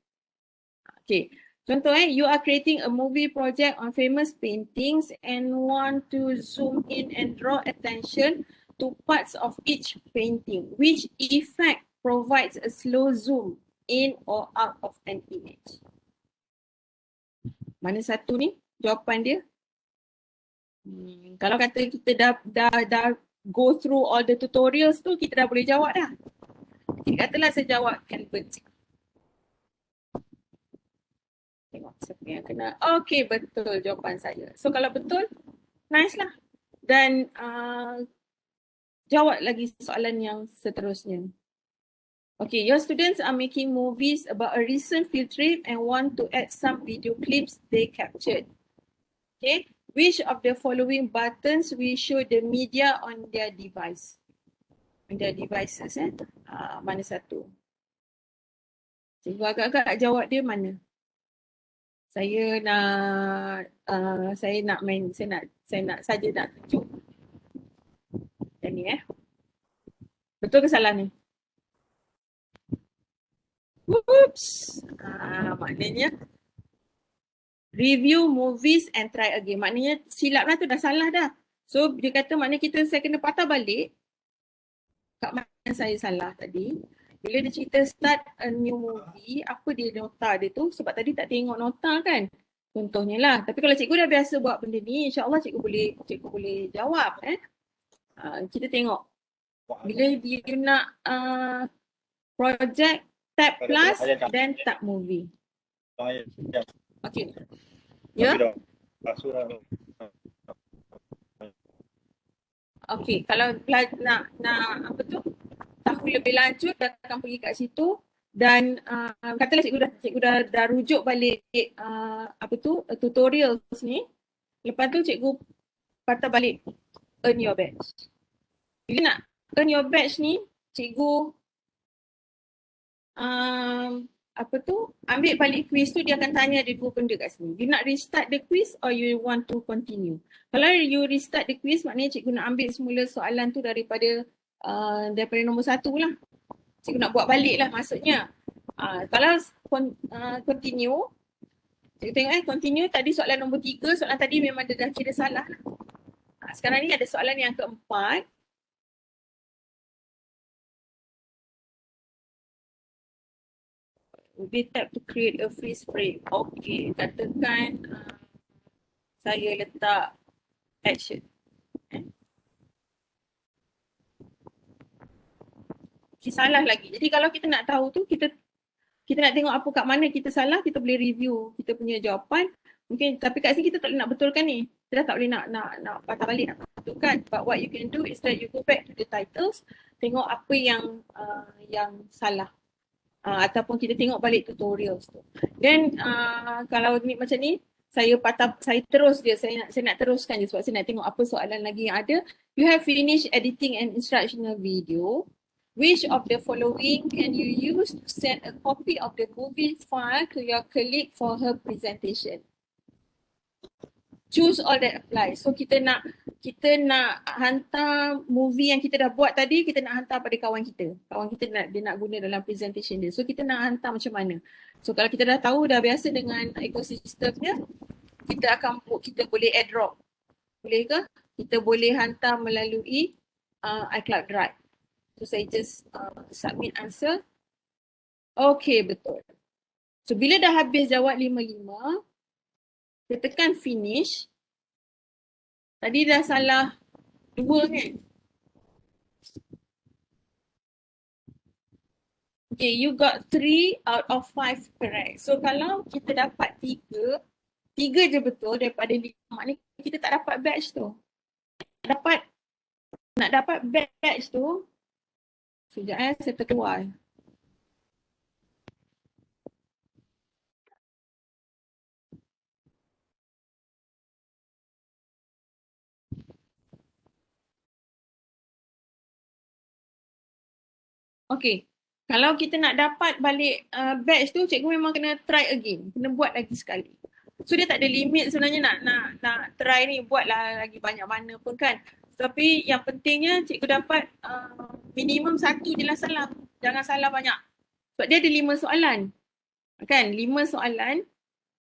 Okay. Contoh you are creating a movie project on famous paintings and want to zoom in and draw attention to parts of each painting. Which effect provides a slow zoom in or out of an image? Mana satu ni jawapan dia? Kalau kata kita dah go through all the tutorials tu, kita dah boleh jawab dah. Katalah saya jawab Canva. Tengok siapa yang kena. Okay, betul jawapan saya. So kalau betul, nice lah. Dan jawab lagi soalan yang seterusnya. Okay, your students are making movies about a recent field trip and want to add some video clips they captured. Okay. Which of the following buttons will show the media on their device? On their devices, mana satu? Cikgu agak-agak jawab dia mana? Saya nak saja nak tunjuk. Yang ni Betul ke salah ni? Oops. Maknanya review movies and try again. Maknanya silap lah tu dah salah dah. So dia kata maknanya saya kena patah balik kat mana saya salah tadi. Bila dia cerita start a new movie, apa dia nota dia tu? Sebab tadi tak tengok nota kan. Contohnya lah. Tapi kalau cikgu dah biasa buat benda ni, insyaAllah cikgu boleh jawab. Kita tengok. Bila dia nak project tab plus dan tab movie. Okay. Ya? Okay, kalau nak apa tu, tahu lebih lanjut, dah akan pergi kat situ dan katalah cikgu dah rujuk balik tutorials ni. Lepas tu cikgu patah balik earn your badge. Bila nak earn your badge ni, cikgu ambil balik quiz tu, dia akan tanya ada 2 benda kat sini. You nak restart the quiz or you want to continue? Kalau you restart the quiz, maknanya cikgu nak ambil semula soalan tu daripada nombor 1 lah. Cikgu nak buat balik lah maksudnya. Kalau continue, cikgu tengok continue, tadi soalan nombor 3, soalan tadi memang dia dah kira salah. Sekarang ni ada soalan yang keempat. We tap to create a freeze frame. Okay, katakan saya letak action. Salah lagi. Jadi kalau kita nak tahu tu, kita nak tengok apa kat mana kita salah, kita boleh review kita punya jawapan. Mungkin tapi kat sini kita tak boleh nak betulkan ni. Kita dah tak boleh nak patah balik nak betulkan. But what you can do is that you go back to the titles, tengok apa yang salah. Ataupun kita tengok balik tutorials tu. Then kalau ni macam ni, saya terus dia, saya nak teruskan je sebab saya nak tengok apa soalan lagi yang ada. You have finished editing an instructional video. Which of the following can you use to send a copy of the movie file to your colleague for her presentation? Choose all that apply. So kita nak hantar movie yang kita dah buat tadi, kita nak hantar pada kawan kita. Kawan kita dia nak guna dalam presentation dia. So kita nak hantar macam mana? So kalau kita dah tahu, dah biasa dengan ekosistemnya, kita boleh airdrop. Boleh ke? Kita boleh hantar melalui iCloud Drive. So saya just submit answer. Okay, betul. So bila dah habis jawab 5-5, kita tekan finish. Tadi dah salah 2 kan? Okay, you got 3 out of 5 correct. So kalau kita dapat 3 je betul daripada 5, maknanya kita tak dapat batch tu. Dapat nak dapat batch tu, sekejap saya terkeluar. Okay, kalau kita nak dapat balik batch tu, cikgu memang kena try again, kena buat lagi sekali. So dia tak ada limit sebenarnya nak try ni, buatlah lagi banyak mana pun kan. Tapi yang pentingnya cikgu dapat minimum satu je lah salah, jangan salah banyak. Sebab dia ada 5 soalan, kan 5 soalan.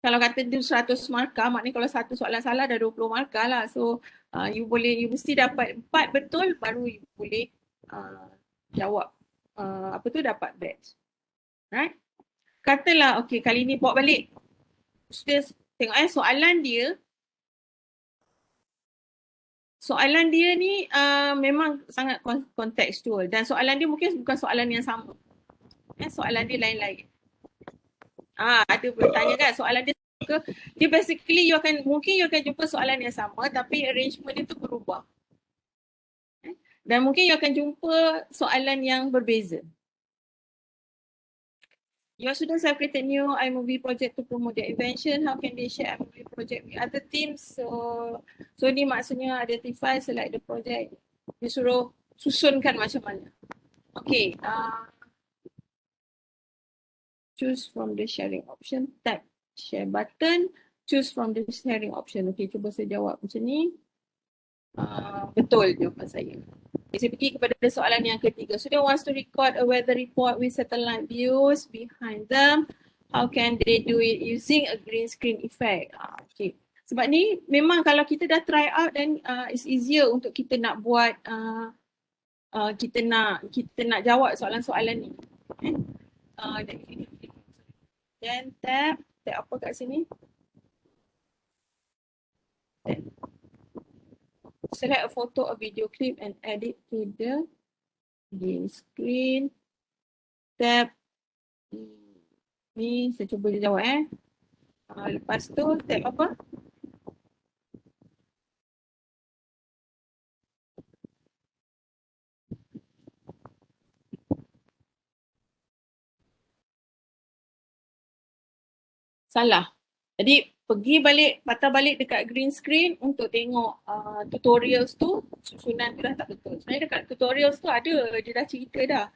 Kalau kata dia 100 markah, maknanya kalau satu soalan salah dah 20 markah lah. So you mesti dapat 4 betul baru you boleh jawab dapat batch. Right? Katalah okay, kali ni bawa balik. Students tengok soalan dia ni memang sangat kontekstual dan soalan dia mungkin bukan soalan yang sama. Soalan dia lain-lain. Ada bertanya kan soalan dia ke, dia basically mungkin you akan jumpa soalan yang sama tapi arrangement dia tu berubah. Dan mungkin you akan jumpa soalan yang berbeza. Your students have created new iMovie project to promote their invention. How can they share iMovie project with other teams? So ni maksudnya identify, select the project. Disuruh susunkan macam mana. Okay. Choose from the sharing option. Tap share button. Choose from the sharing option. Okay, cuba saya jawab macam ni. Betul jawapan saya. Saya pergi kepada soalan yang ketiga. Student wants to record a weather report with satellite views behind them. How can they do it using a green screen effect? Okay. Sebab ni memang kalau kita dah try out then it's easier untuk kita nak buat kita nak jawab soalan-soalan ni. Then tap apa kat sini? Select a photo or video clip and edit to the green screen. Tap. Ni saya cuba dia jawab lepas tu tap apa? Salah. Jadi pergi balik, patah balik dekat green screen untuk tengok tutorials tu, susunan tu dah tak betul. Sebenarnya dekat tutorials tu ada, dia dah cerita dah.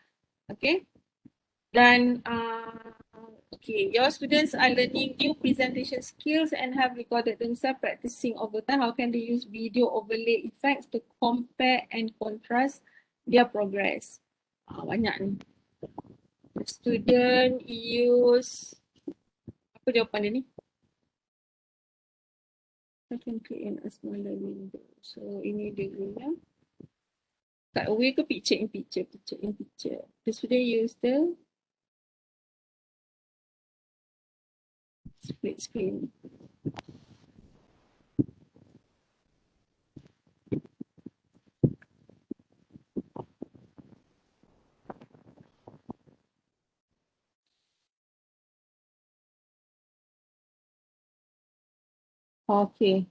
Okay. Dan okay, your students are learning new presentation skills and have recorded themselves practicing over time. How can they use video overlay effects to compare and contrast their progress? Banyak ni. The student use, apa jawapan dia ni? I can create a smaller window. So ini dia ya. Cut away ke picture in picture. The student use the split screen. Okay.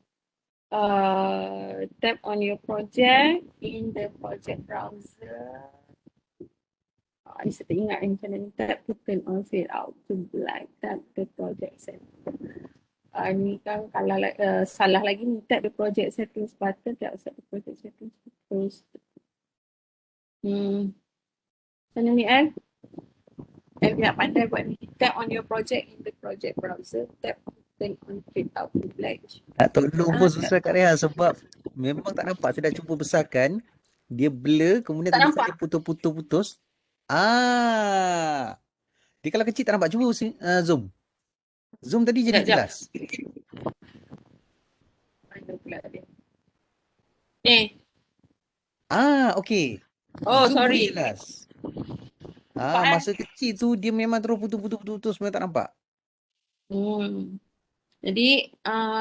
Tap on your project in the project browser. Ini saya tak ingat macam mana. Tap to turn on fade out to black. Tap the project settings. Ni kan kalau salah lagi ni, tap the project settings button. Tap set the project settings. Terus. Macam ni nak pandai buat ni. Tap on your project in the project browser. Tap turn on fade out to black. Tak tolong pun susah Kak Rehan sebab memang tak nampak. Saya dah cuba besarkan, dia blur, kemudian tulisan dia putus-putus. Dia kalau kecil tak nampak. Cuba zoom. Zoom tadi jadi jelas. Mana pula tadi? Okey. Oh, zoom sorry. Jelas. Masa kecil tu dia memang terus putus-putus memang tak nampak. Jadi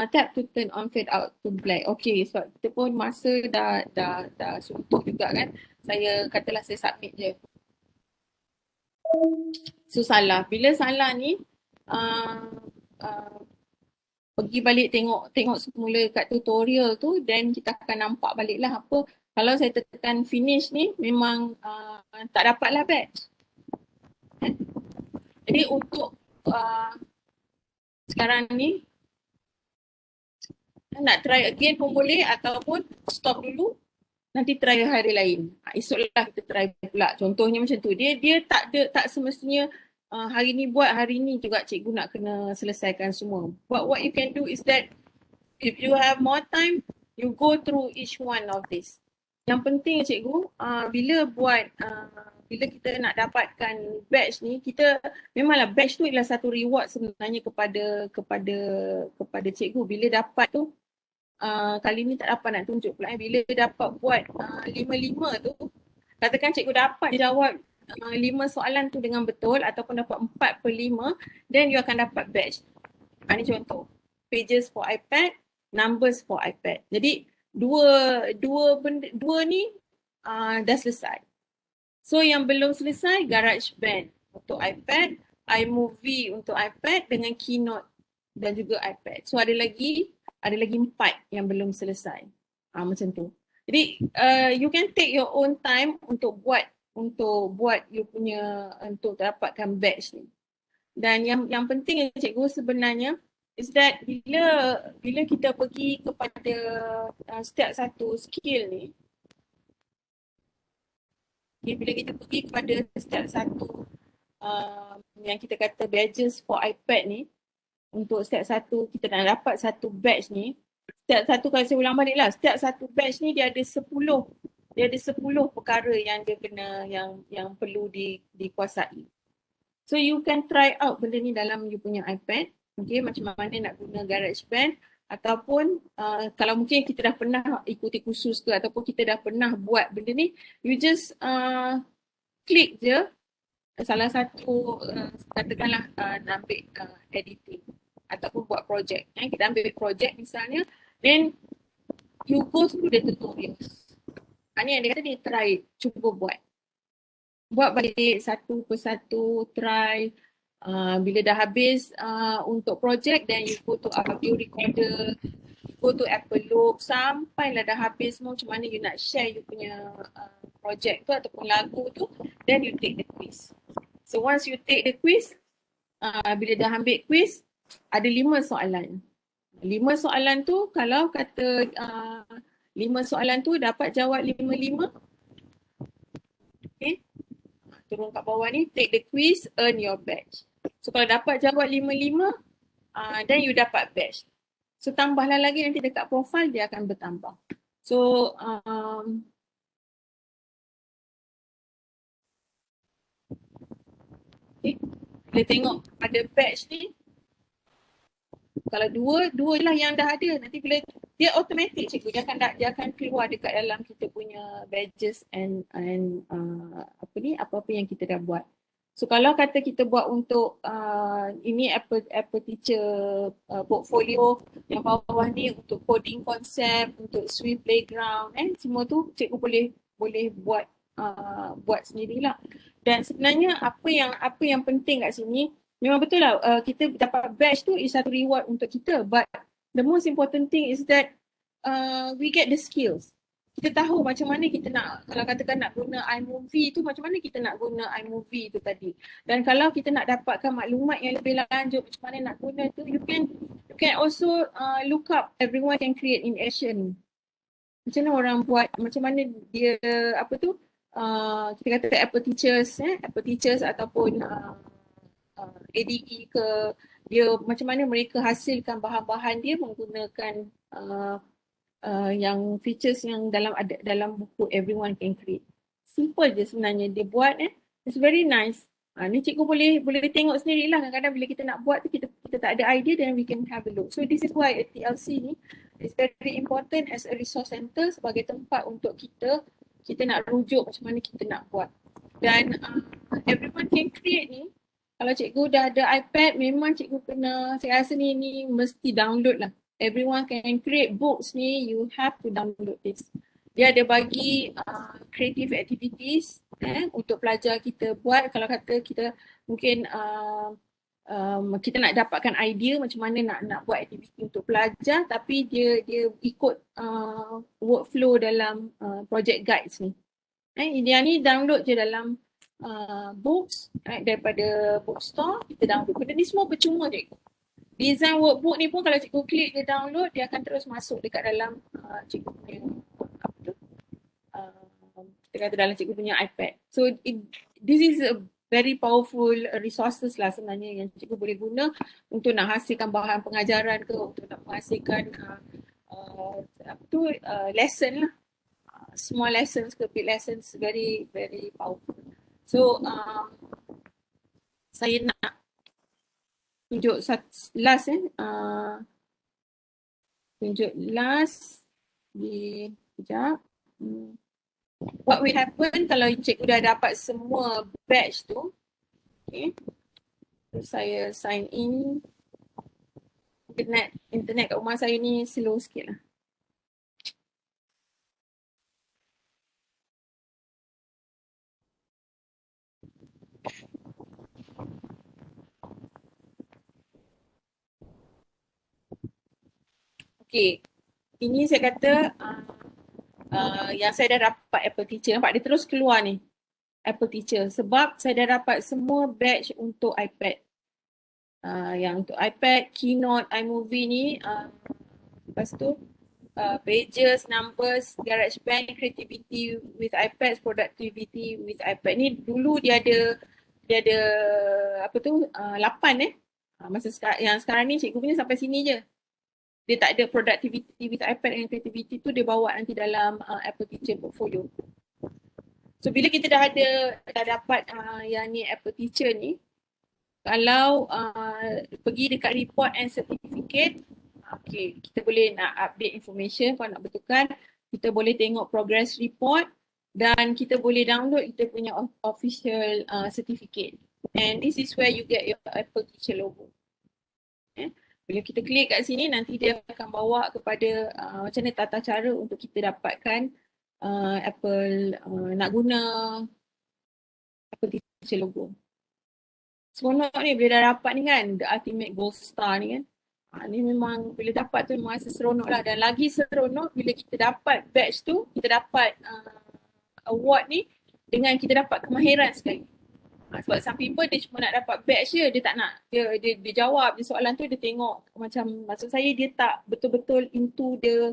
tap to turn on fade out to black. Okay, sebab kita pun masa dah suntuk juga kan. Saya katalah saya submit je. So salah. Bila salah ni pergi balik tengok semula kat tutorial tu, then kita akan nampak balik lah apa Kalau saya tekan finish ni memang tak dapatlah batch. Jadi untuk sekarang ni nak try again pun boleh ataupun stop dulu, nanti try hari lain. Esoklah kita try pula. Contohnya macam tu. Dia tak semestinya hari ni buat, hari ni juga cikgu nak kena selesaikan semua. But what you can do is that if you have more time, you go through each one of this. Yang penting cikgu, bila kita nak dapatkan badge ni, kita memanglah badge tu adalah satu reward sebenarnya kepada cikgu. Bila dapat tu, kali ni tak dapat nak tunjuk pula. Bila dapat buat 5 tu, katakan cikgu dapat jawab 5 soalan tu dengan betul ataupun dapat 4/5, then you akan dapat badge. Ini contoh. Pages for iPad, numbers for iPad. Jadi dua ni dah selesai. So yang belum selesai, GarageBand untuk iPad, iMovie untuk iPad dengan Keynote dan juga iPad. So ada lagi 4 yang belum selesai. Macam tu. Jadi you can take your own time untuk buat you punya, untuk dapatkan badge ni. Dan yang penting cikgu sebenarnya is that bila kita pergi kepada setiap satu skill ni, bila kita pergi kepada setiap satu yang kita kata badges for iPad ni, untuk setiap satu kita nak dapat satu badge ni, setiap satu, kalau saya ulang balik lah, setiap satu badge ni dia ada 10 perkara yang dia kena, yang perlu dikuasai. So you can try out benda ni dalam you punya iPad. Okay, macam mana nak guna GarageBand, ataupun kalau mungkin kita dah pernah ikuti kursus ke ataupun kita dah pernah buat benda ni, you just klik je salah satu, katakanlah nak ambil editing ataupun buat projek. Kita ambil projek misalnya, then you go through the tutorials. Ni yang dia kata dia try, cuba buat balik satu persatu, try. Bila dah habis untuk projek, then you go to audio recorder, go to Apple Loop, sampailah dah habis semua macam mana you nak share you punya projek tu ataupun lagu tu, then you take the quiz. So once you take the quiz, bila dah ambil quiz, ada 5 soalan. 5 soalan tu, kalau kata 5 soalan tu dapat jawab 5/5, okay, turun kat bawah ni, take the quiz, earn your badge. So kalau dapat jawab 5/5, then you dapat badge. So tambahlah lagi nanti dekat profile dia akan bertambah. So okay, boleh tengok pada badge ni, kalau dua lah yang dah ada, nanti bila dia automatic cikgu, dia akan keluar dekat dalam kita punya badges and apa-apa yang kita dah buat. So kalau kata kita buat untuk ini Apple Teacher portfolio, yang bawah ni untuk coding konsep, untuk Swift Playground, semua tu cikgu boleh buat sendirilah. Dan sebenarnya apa yang penting kat sini, memang betul lah kita dapat badge tu is satu reward untuk kita, but the most important thing is that we get the skills. Kita tahu macam mana kita nak, kalau katakan nak guna iMovie tu, macam mana kita nak guna iMovie tu tadi. Dan kalau kita nak dapatkan maklumat yang lebih lanjut macam mana nak guna tu, you can also look up Everyone Can Create in Action. Macam mana orang buat, macam mana dia kita kata Apple Teachers ataupun ADE ke, dia macam mana mereka hasilkan bahan-bahan dia menggunakan yang features yang dalam buku Everyone Can Create. Simple je sebenarnya dia buat. It's very nice. Ni cikgu boleh tengok sendirilah. Kadang-kadang bila kita nak buat tu kita tak ada idea, then we can have a look. So this is why TLC ni is very important as a resource center, sebagai tempat untuk kita nak rujuk macam mana kita nak buat. Dan Everyone Can Create ni, kalau cikgu dah ada iPad, memang cikgu kena, saya rasa ni mesti download lah. Everyone Can Create books ni, you have to download this. Dia ada bagi creative activities untuk pelajar kita buat. Kalau kata kita mungkin kita nak dapatkan idea macam mana nak buat aktiviti untuk pelajar, tapi dia ikut workflow dalam project guides ni. Dia ni download je dalam books, daripada bookstore kita download. Benda ni semua percuma cikgu. Design workbook ni pun kalau cikgu klik dia download, dia akan terus masuk dekat dalam cikgu punya kita kata dalam cikgu punya iPad. So this is a very powerful resources lah sebenarnya yang cikgu boleh guna untuk nak hasilkan bahan pengajaran ke, untuk nak menghasilkan lesson lah. Small lessons ke big lessons, very very powerful. So saya nak tunjuk last tunjuk last di sekejap. What will happen kalau cikgu dah dapat semua batch tu. Okay. So, saya sign in. Internet kat rumah saya ni slow sikit lah. Okay, ini saya kata yang saya dah dapat Apple Teacher. Nampak dia terus keluar ni Apple Teacher sebab saya dah dapat semua batch untuk iPad. Yang untuk iPad, Keynote, iMovie ni, lepas tu Pages, Numbers, GarageBand, Creativity with iPad, Productivity with iPad. Ni dulu dia ada apa tu 8 masa yang sekarang ni cikgu punya sampai sini je. Dia tak ada Productivity with iPad and Creativity tu dia bawa nanti dalam Apple Teacher portfolio. So bila kita dah dapat yang ni Apple Teacher ni, kalau pergi dekat report and certificate, okay, kita boleh nak update information kalau nak betulkan, kita boleh tengok progress report dan kita boleh download kita punya official certificate. And this is where you get your Apple Teacher logo. Bila kita klik kat sini, nanti dia akan bawa kepada macam mana tata cara untuk kita dapatkan Apple nak guna Apple Teacher logo. Seronok ni bila dah dapat ni kan, the ultimate gold star ni kan. Ni memang bila dapat tu memang rasa seronok lah. Dan lagi seronok bila kita dapat batch tu, kita dapat award ni dengan kita dapat kemahiran sekali. Sebab some people dia cuma nak dapat batch je, dia tak nak, dia jawab dia soalan tu, dia tengok macam, maksud saya dia tak betul-betul into the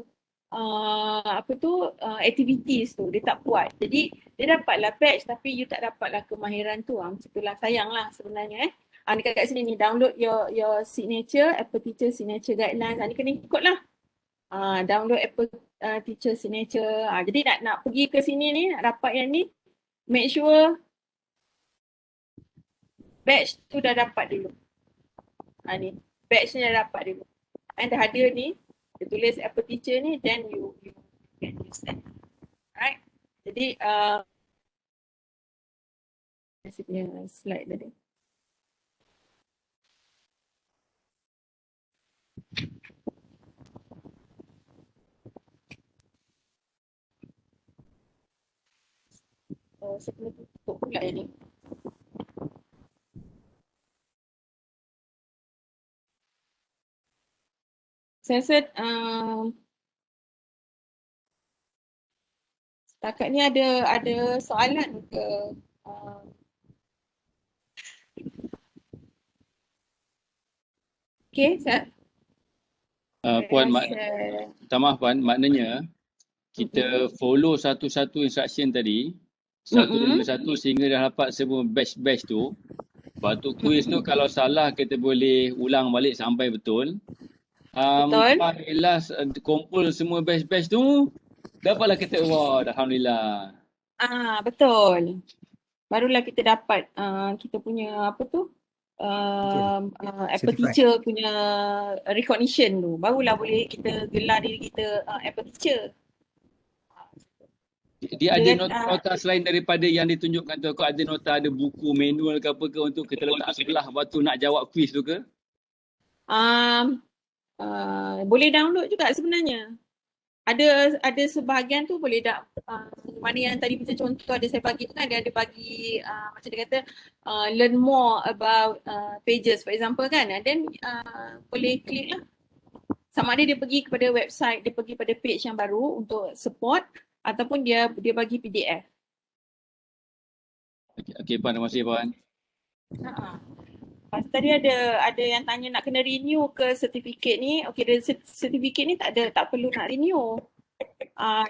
activities tu, dia tak buat. Jadi dia dapatlah batch tapi you tak dapatlah kemahiran tu. Macam itulah, sayang lah sebenarnya dekat kat sini ni, download your signature, Apple Teacher Signature Guidelines. Ni kena ikut lah. Download Apple Teacher Signature. Jadi nak pergi ke sini ni, nak dapat yang ni, make sure batch tu dah dapat dulu. Ni, batch ni dah dapat dulu. Dah ada ni, dia tulis Apple Teacher ni, then you can use that. Alright. Jadi, saya punya slide tadi. Saya kena tutup pula yang ni. Saya rasa setakat ni ada soalan ke? Okay, saya. Puan, minta maaf Puan, maknanya kita follow satu-satu instruction tadi, satu demi satu sehingga dah dapat semua batch-batch tu. Lepas tu quiz tu kalau salah kita boleh ulang balik sampai betul. Betul. Last kumpul semua batch-batch tu, dapatlah kita award. Alhamdulillah. Betul. Barulah kita dapat kita punya apa tu? Apple Teacher punya recognition tu. Barulah boleh kita gelar diri kita Apple Teacher. Dia ada nota selain daripada yang ditunjukkan tu, ada nota, ada buku manual ke apa ke untuk kita letak sebelah waktu nak jawab quiz tu ke? Boleh download juga sebenarnya. Ada sebahagian tu boleh mana yang tadi macam contoh ada saya bagi tu kan, dia ada bagi macam dia kata learn more about pages for example kan, then boleh klik lah. Sama ada dia pergi kepada website, dia pergi pada page yang baru untuk support ataupun dia bagi PDF. Okey Puan, terima kasih Puan. Lepas tadi ada yang tanya nak kena renew ke sertifikat ni. Okey, sertifikat ni tak perlu nak renew.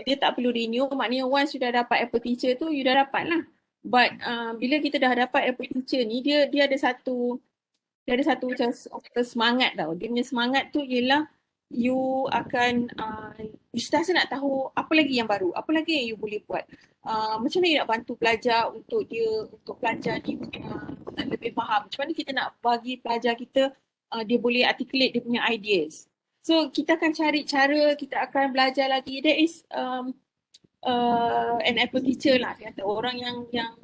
Dia tak perlu renew, maknanya once you dah dapat Apple Teacher tu, you dah dapat lah. But bila kita dah dapat Apple Teacher ni, dia ada satu macam semangat tau. Dia punya semangat tu ialah you akan you sentiasa nak tahu apa lagi yang baru, apa lagi yang you boleh buat. Macam mana you nak bantu pelajar untuk pelajar ni lebih faham. Macam mana kita nak bagi pelajar kita dia boleh articulate dia punya ideas. So kita akan cari cara, kita akan belajar lagi. That is an Apple Teacher lah. Dia kata orang yang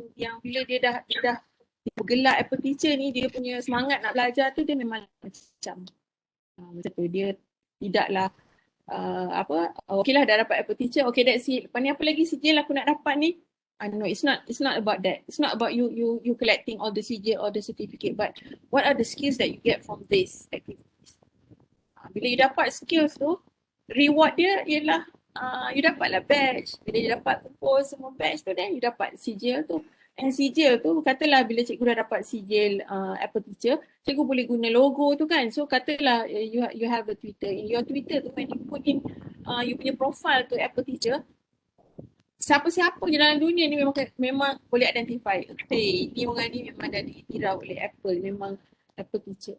bila dia dah bergelar Apple Teacher ni, dia punya semangat nak belajar tu dia memang macam tu. Dia tidaklah okay lah dah dapat Apple Teacher, okay that's it. Lepas ni apa lagi sijil aku nak dapat ni? No, it's not about that. It's not about you collecting all the sijil or the certificate, but what are the skills that you get from this activities? Bila you dapat skills tu, reward dia ialah you dapatlah badge. Bila you dapat kumpul semua badge tu, then you dapat sijil tu. And sijil tu, katalah bila cikgu dah dapat sijil Apple Teacher, cikgu boleh guna logo tu kan. So katalah you have a Twitter. In your Twitter tu, when you put in you punya profile tu Apple Teacher, siapa-siapa je dalam dunia ni memang boleh identify. Hey, ni orang ni memang dah diiktiraf oleh Apple, memang Apple Teacher.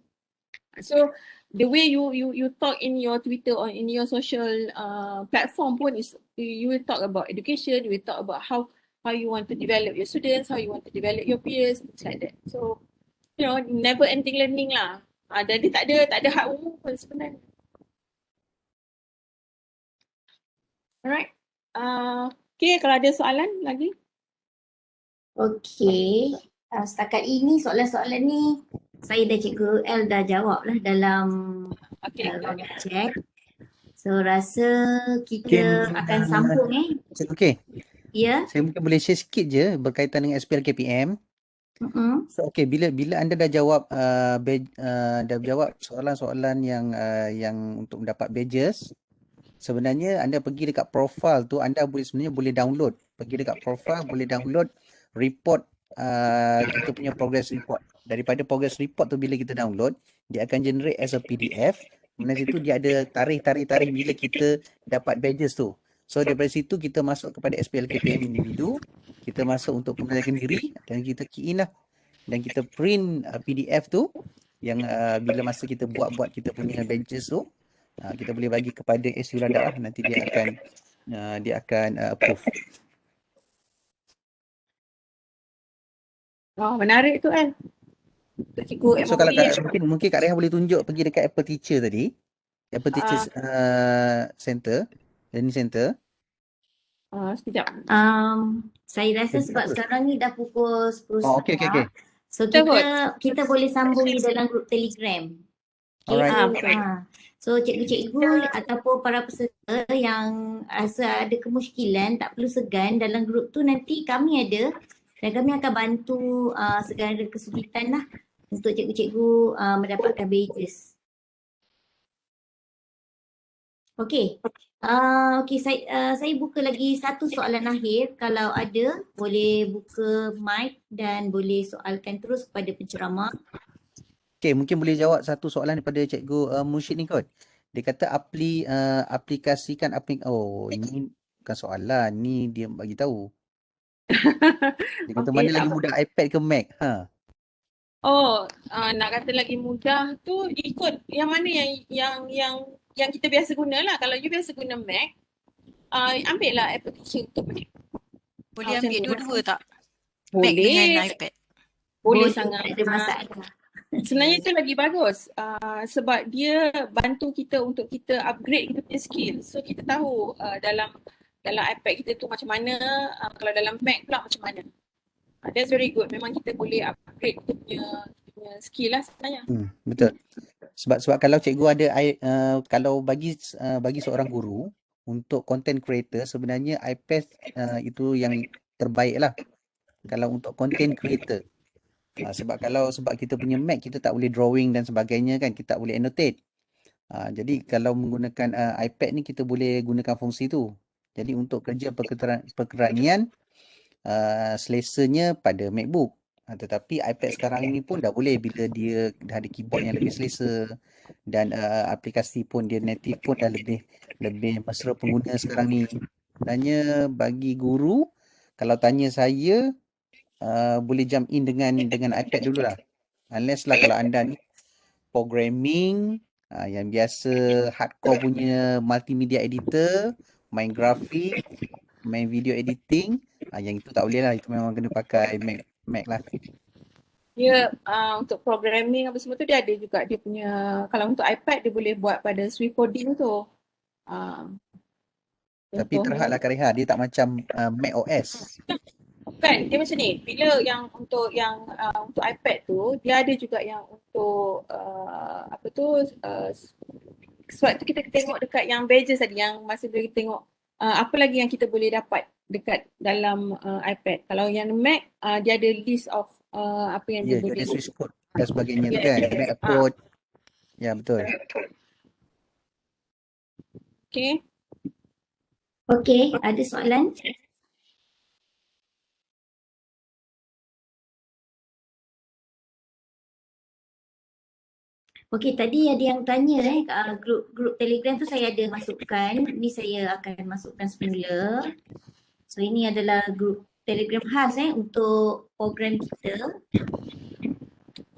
So the way you talk in your Twitter or in your social platform pun is you will talk about education, you will talk about how you want to develop your students, how you want to develop your peers, things like that. So, you know, never ending learning lah. Jadi tak ada had umur pun sebenarnya. Alright. Okay, kalau ada soalan lagi? Okay. Setakat ini soalan-soalan ni saya dan Cikgu L dah jawab lah dalam chat. So rasa kita akan sambung Okay. Ya. Saya mungkin boleh share sikit je berkaitan dengan SPL KPM. So okay, bila anda dah jawab soalan-soalan yang untuk mendapat badges, sebenarnya anda pergi dekat profile tu, anda sebenarnya boleh download. Pergi dekat profile boleh download report kita punya progress report. Daripada progress report tu bila kita download, dia akan generate as a PDF. Kemudian situ dia ada tarikh bila kita dapat badges tu. So daripada situ kita masuk kepada SPL KPM individu, kita masuk untuk pembelajaran diri dan kita key in lah. Dan kita print PDF tu yang bila masa kita buat kita punya badges tu, kita boleh bagi kepada SU Radar lah. Nanti dia akan approve. Oh, menarik tu kan. So kalau mungkin Kak Rehan boleh tunjuk pergi dekat Apple Teacher tadi. Apple Teacher Center, Learning Center. Sekejap. Saya rasa sebab sekarang ni dah pukul 10. Okay. So kita boleh sambung di dalam grup Telegram. Okay. So cikgu-cikgu ataupun para peserta yang rasa ada kemusykilan, tak perlu segan, dalam grup tu nanti kami ada dan kami akan bantu segala kesulitan lah untuk cikgu-cikgu mendapatkan badges. Okay. Okay, saya buka lagi satu soalan akhir. Kalau ada, boleh buka mic dan boleh soalkan terus kepada penceramah. Okay, mungkin boleh jawab satu soalan daripada Cikgu Mursyid ni kot. Dia kata aplikasikan ini bukan soalan, ni dia bagi tahu. Dia kata mana lagi mudah, iPad ke Mac? Nak kata lagi mudah tu ikut yang mana yang kita biasa guna lah. Kalau you biasa guna Mac, ambil lah Apple Teacher untuk Mac. Boleh ambil dua-dua tak? Boleh. Mac dengan iPad. Boleh sangat. Tak ada masalah. Sebenarnya itu lagi bagus sebab dia bantu kita untuk kita upgrade kita punya skill. So kita tahu dalam iPad kita tu macam mana, kalau dalam Mac pula macam mana. That's very good. Memang kita boleh upgrade kita punya skill lah sebenarnya. Betul. Sebab kalau cikgu ada kalau bagi seorang guru, untuk content creator sebenarnya iPad itu yang terbaik lah kalau untuk content creator. Sebab kita punya Mac kita tak boleh drawing dan sebagainya kan, kita tak boleh annotate. Jadi kalau menggunakan iPad ni kita boleh gunakan fungsi tu. Jadi untuk kerja perkeranian selesanya pada MacBook. Tetapi iPad sekarang ini pun dah boleh bila dia dah ada keyboard yang lebih selesa dan aplikasi pun dia native pun dah lebih mesra pengguna sekarang ni. Sebenarnya bagi guru, kalau tanya saya, boleh jump in dengan iPad dululah. Unless lah kalau anda ni programming, yang biasa hardcore punya multimedia editor, main grafik, main video editing, yang itu tak boleh lah, itu memang kena pakai Mac lah. Dia untuk programming apa semua tu dia ada juga dia punya, kalau untuk iPad dia boleh buat pada Swift coding tu. Tapi terhadlah Kak Reha, dia tak macam Mac OS. Kan dia macam ni, bila yang untuk iPad tu dia ada juga yang untuk sebab tu kita tengok dekat yang badges tadi yang masa bila kita tengok apa lagi yang kita boleh dapat dekat dalam iPad. Kalau yang Mac dia ada list of apa yang dia boleh. Dia switch code dan sebagainya tu kan. Mac approach. Ya betul. Okay. Okay, ada soalan? Okey, tadi ada yang tanya grup Telegram tu saya ada masukkan. Ni saya akan masukkan semula. So ini adalah grup Telegram khas untuk program kita.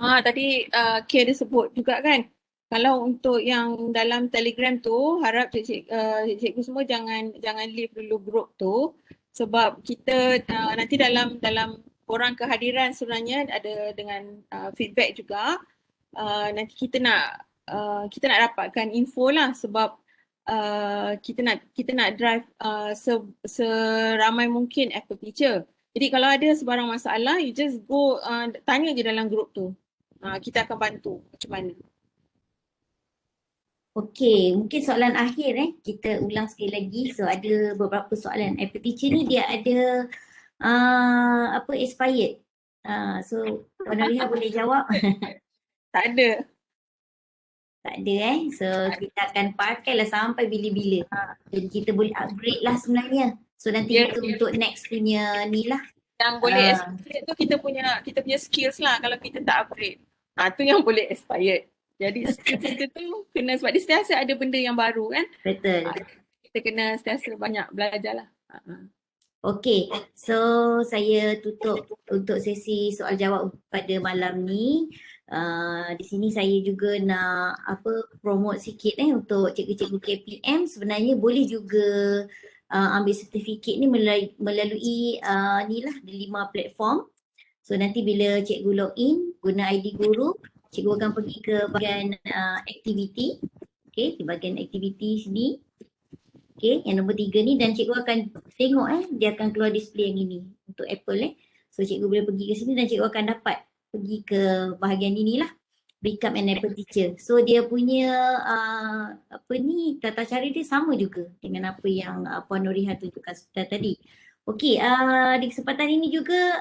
Tadi Kay ada sebut juga kan. Kalau untuk yang dalam Telegram tu harap cikgu semua jangan leave dulu grup tu sebab kita nanti dalam orang kehadiran sebenarnya ada dengan feedback juga. Nanti kita nak dapatkan info lah sebab kita nak drive seramai mungkin Apple Teacher. Jadi kalau ada sebarang masalah, you just go tanya je dalam grup tu. Kita akan bantu macam mana. Okey, mungkin soalan akhir kita ulang sekali lagi. So ada beberapa soalan. Apple Teacher ni dia ada expired. So Puan Noriha boleh jawab? Tak ada. Tak ada So kita akan pakailah sampai bila-bila. Dan kita boleh upgrade lah sebenarnya. So nanti itu untuk next punya ni lah. Yang boleh expired tu kita punya skills lah kalau kita tak upgrade. Tu yang boleh expired. Jadi kita tu kena, sebab dia sentiasa ada benda yang baru kan. Betul. Kita kena sentiasa banyak belajar lah. Okey, so saya tutup untuk sesi soal jawab pada malam ni. Di sini saya juga nak promote sikit untuk cikgu-cikgu KPM. Sebenarnya boleh juga ambil sertifikat ni melalui ni lah, di 5 platform. So nanti bila cikgu login guna ID guru, cikgu akan pergi ke bahagian aktiviti. Okay, di bahagian aktiviti sini. Okay, yang nombor 3 ni, dan cikgu akan tengok dia akan keluar display yang ini untuk Apple So cikgu boleh pergi ke sini dan cikgu akan dapat pergi ke bahagian inilah, Become an Apple Teacher. So dia punya tata cara dia sama juga dengan apa yang Puan Noriha tunjukkan tadi. Okey, di kesempatan ini juga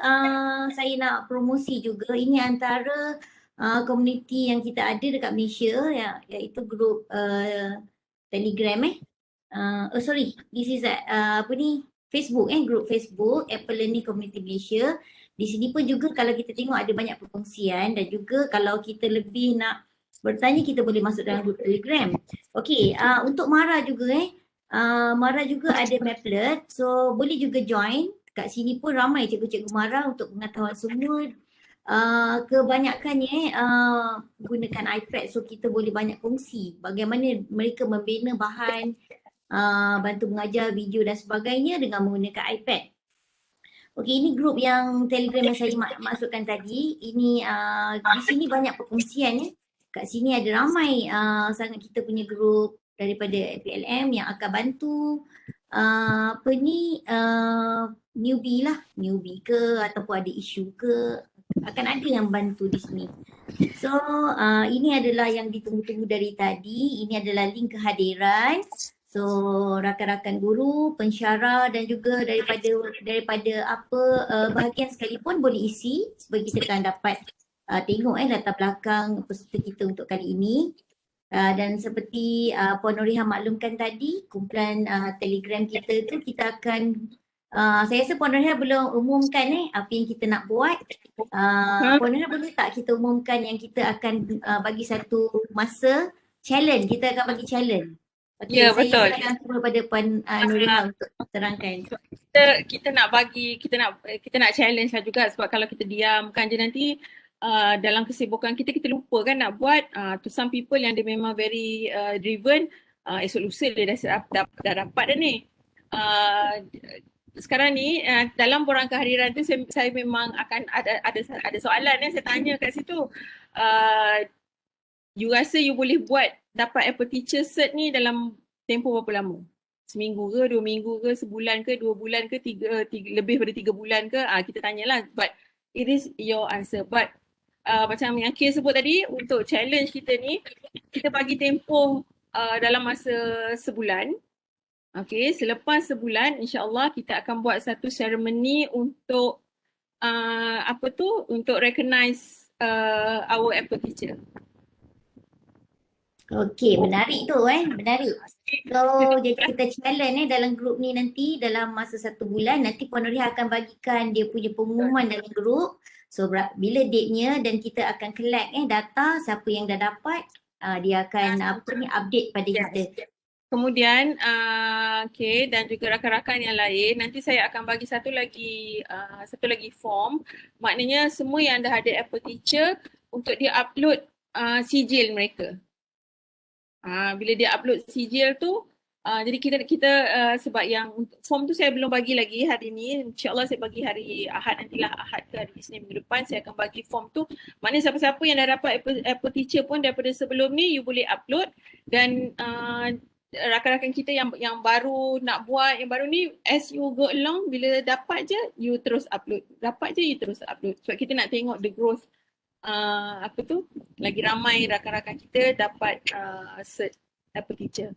saya nak promosi juga, ini antara komuniti yang kita ada dekat Malaysia, iaitu grup Telegram this is Facebook grup Facebook Apple Learning Community Malaysia. Di sini pun juga kalau kita tengok ada banyak perkongsian, dan juga kalau kita lebih nak bertanya kita boleh masuk dalam grup Telegram. Okey, untuk Mara juga Mara juga ada Maplet, so boleh juga join. Kat sini pun ramai cikgu-cikgu Mara untuk pengetahuan semua. Kebanyakannya gunakan iPad, so kita boleh banyak kongsi bagaimana mereka membina bahan, bantu mengajar video dan sebagainya dengan menggunakan iPad. Okey, ini grup yang Telegram yang saya masukkan tadi. Ini di sini banyak perkongsian Kat sini ada ramai sangat kita punya grup daripada PLM yang akan bantu newbie ke ataupun ada isu ke, akan ada yang bantu di sini. So ini adalah yang ditunggu-tunggu dari tadi. Ini adalah link kehadiran. So rakan-rakan guru, pensyarah dan juga daripada apa bahagian sekalipun boleh isi supaya kita akan dapat tengok latar belakang peserta kita untuk kali ini. Dan seperti Puan Nuriha maklumkan tadi, kumpulan Telegram kita tu kita akan saya rasa Puan Nuriha belum umumkan apa yang kita nak buat. Puan Nuriha boleh tak kita umumkan yang kita akan bagi satu masa challenge, kita akan bagi challenge. Okay, Ya, saya betul. serahkan kepada Puan Nuriha untuk terangkan. Kita nak challenge lah juga, sebab kalau kita diamkan je nanti dalam kesibukan kita lupa kan nak buat. To some people yang dia memang very driven, esok lusa dia dah dapat dah ni. Sekarang ni dalam borang kehadiran tu saya memang akan ada soalan saya tanya kat situ. You rasa you boleh buat dapat Apple Teacher Cert ni dalam tempoh berapa lama? Seminggu ke, 2 minggu ke, sebulan ke, 2 bulan ke, lebih daripada 3 bulan ke? Kita tanyalah, but it is your answer. But macam yang Kay sebut tadi, untuk challenge kita ni, kita bagi tempoh dalam masa sebulan. Okay, selepas sebulan insyaAllah kita akan buat satu ceremony untuk untuk recognize our Apple Teacher. Okey, menarik tu menarik. So jadi kita challenge dalam grup ni nanti dalam masa 1 bulan, nanti Puan Nuriha akan bagikan dia punya pengumuman dalam grup. So bila date-nya dan kita akan collect data siapa yang dah dapat, dia akan update pada kita. Kemudian Kay dan juga rakan-rakan yang lain, nanti saya akan bagi satu lagi form. Maknanya semua yang dah ada Apple Teacher untuk dia upload sijil mereka. Bila dia upload sijil tu, jadi kita sebab yang form tu saya belum bagi lagi hari ni, insyaAllah saya bagi hari Ahad nantilah, Ahad ke hari Isnin minggu depan saya akan bagi form tu. Maknanya siapa-siapa yang dah dapat Apple Teacher pun daripada sebelum ni you boleh upload, dan rakan-rakan kita yang baru nak buat, yang baru ni, as you go along, bila dapat je you terus upload, sebab kita nak tengok the growth. Lagi ramai rakan-rakan kita dapat cert Apple Teacher.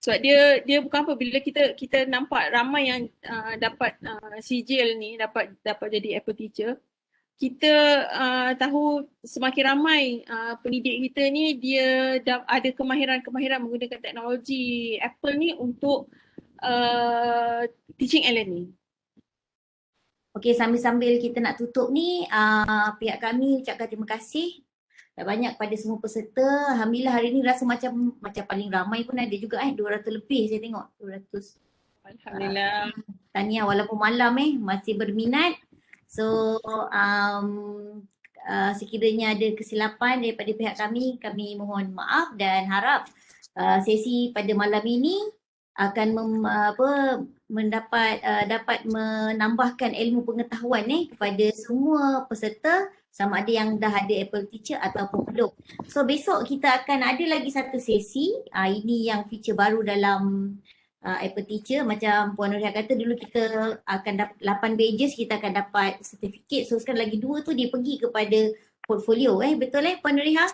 Sebab dia bukan apa, bila kita nampak ramai yang dapat sijil ni, dapat jadi Apple Teacher, kita tahu semakin ramai pendidik kita ni dia ada kemahiran menggunakan teknologi Apple ni untuk teaching and learning. Okey, sambil-sambil kita nak tutup ni, pihak kami ucapkan terima kasih banyak pada semua peserta. Alhamdulillah hari ni rasa macam paling ramai pun ada juga 200 lebih saya tengok, 200. Alhamdulillah. Tahniah walaupun malam masih berminat. So sekiranya ada kesilapan daripada pihak kami mohon maaf dan harap sesi pada malam ini akan dapat menambahkan ilmu pengetahuan kepada semua peserta, sama ada yang dah ada Apple Teacher ataupun belum. So besok kita akan ada lagi satu sesi. Ini yang feature baru dalam Apple Teacher. Macam Puan Nuriha kata, dulu kita akan dapat 8 badges, kita akan dapat sertifikat. So sekarang lagi 2 tu dia pergi kepada portfolio. Betul Puan Nuriha?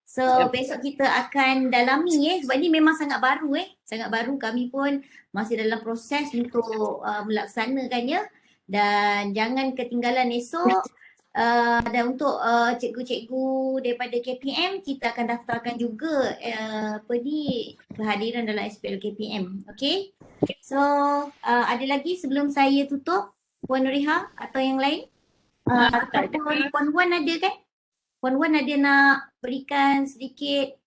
So besok kita akan dalami sebab ni memang sangat baru sangat baru, kami pun masih dalam proses untuk melaksanakannya, dan jangan ketinggalan esok. Dan untuk cikgu-cikgu daripada KPM, kita akan daftarkan juga kehadiran dalam SPL KPM. Okay, so ada lagi sebelum saya tutup, Puan Nuriha atau yang lain? Ataupun Puan Wan ada kan? Puan Wan ada nak berikan sedikit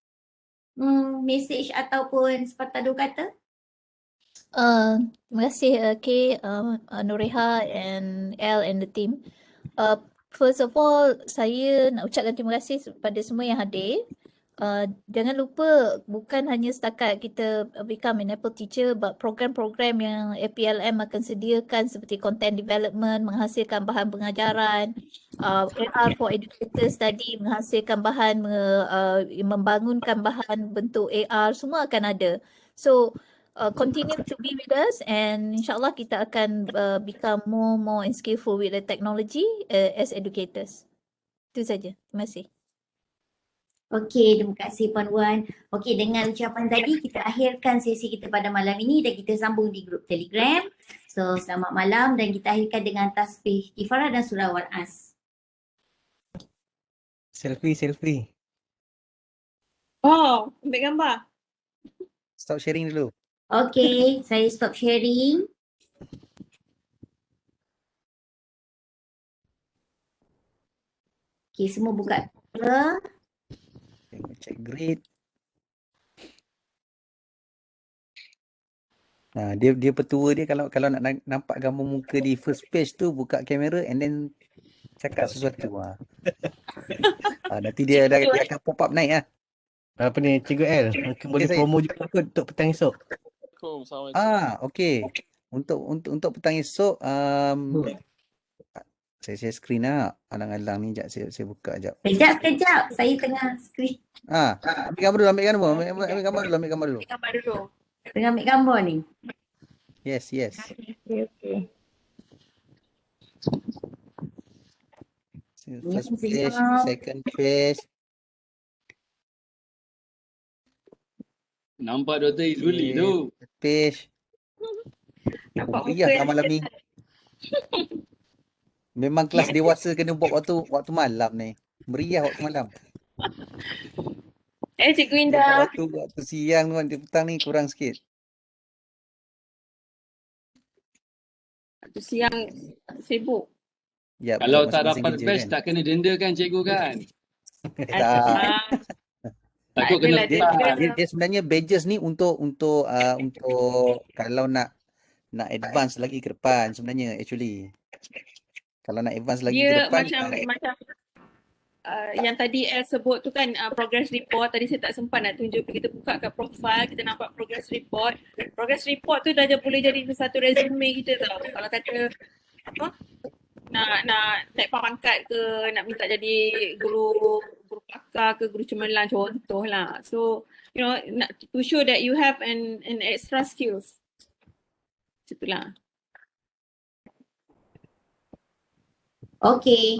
message ataupun sepatah dua kata? Terima kasih Kay, Nuriha and Elle and the team. First of all, saya nak ucapkan terima kasih kepada semua yang hadir. Jangan lupa bukan hanya setakat kita become an Apple Teacher, but program-program yang APLM akan sediakan seperti content development, menghasilkan bahan pengajaran, AR for educators tadi, menghasilkan bahan, membangunkan bahan bentuk AR, semua akan ada. So continue to be with us, and insyaAllah kita akan become more and skillful with the technology as educators. Itu saja. Terima kasih. Okey, terima kasih Puan Wan. Okey, dengan ucapan tadi kita akhirkan sesi kita pada malam ini dan kita sambung di grup Telegram. So, selamat malam dan kita akhirkan dengan tasbih kifarah dan surah Wal-As. Selfie. Oh, ambil gambar. Stop sharing dulu. Okey, saya stop sharing. Okey, semua buka kamera. Tengok check grade. Dia petua dia kalau nak nampak gambar muka di first page tu buka kamera and then cakap sesuatu. Nanti dia akan pop up naik Apa ni, Cikgu L? Boleh promo juga ke untuk petang esok? Okey. Untuk petang esok saya screen alang-alang ni jap saya buka jap. Kejap. Saya tengah screen. Ambil gambar dulu. Tengah ambil gambar ni. Yes. Okay. First page, second page. Nampak Dr. Izuli tu. Page. Meriah malam ni. Memang kelas dewasa kena buat waktu malam ni. Meriah waktu malam. Cikgu Indah. Waktu siang tu, waktu petang ni kurang sikit. Waktu siang sibuk. Ya, kalau tak dapat batch tak kena denda kan cikgu kan? Takut kena dia sebenarnya badges ni untuk kalau nak advance lagi ke depan sebenarnya actually. Kalau nak advance lagi ke depan macam yang tadi El sebut tu kan progress report. Tadi saya tak sempat nak tunjuk. Kita buka kat profile, kita nampak progress report. Progress report tu dah boleh jadi satu resume kita tau. Kalau kata nak naik pangkat ke, nak minta jadi guru pakar ke, guru cemerlang contoh lah. So, to show that you have an extra skills. Itulah. Okey.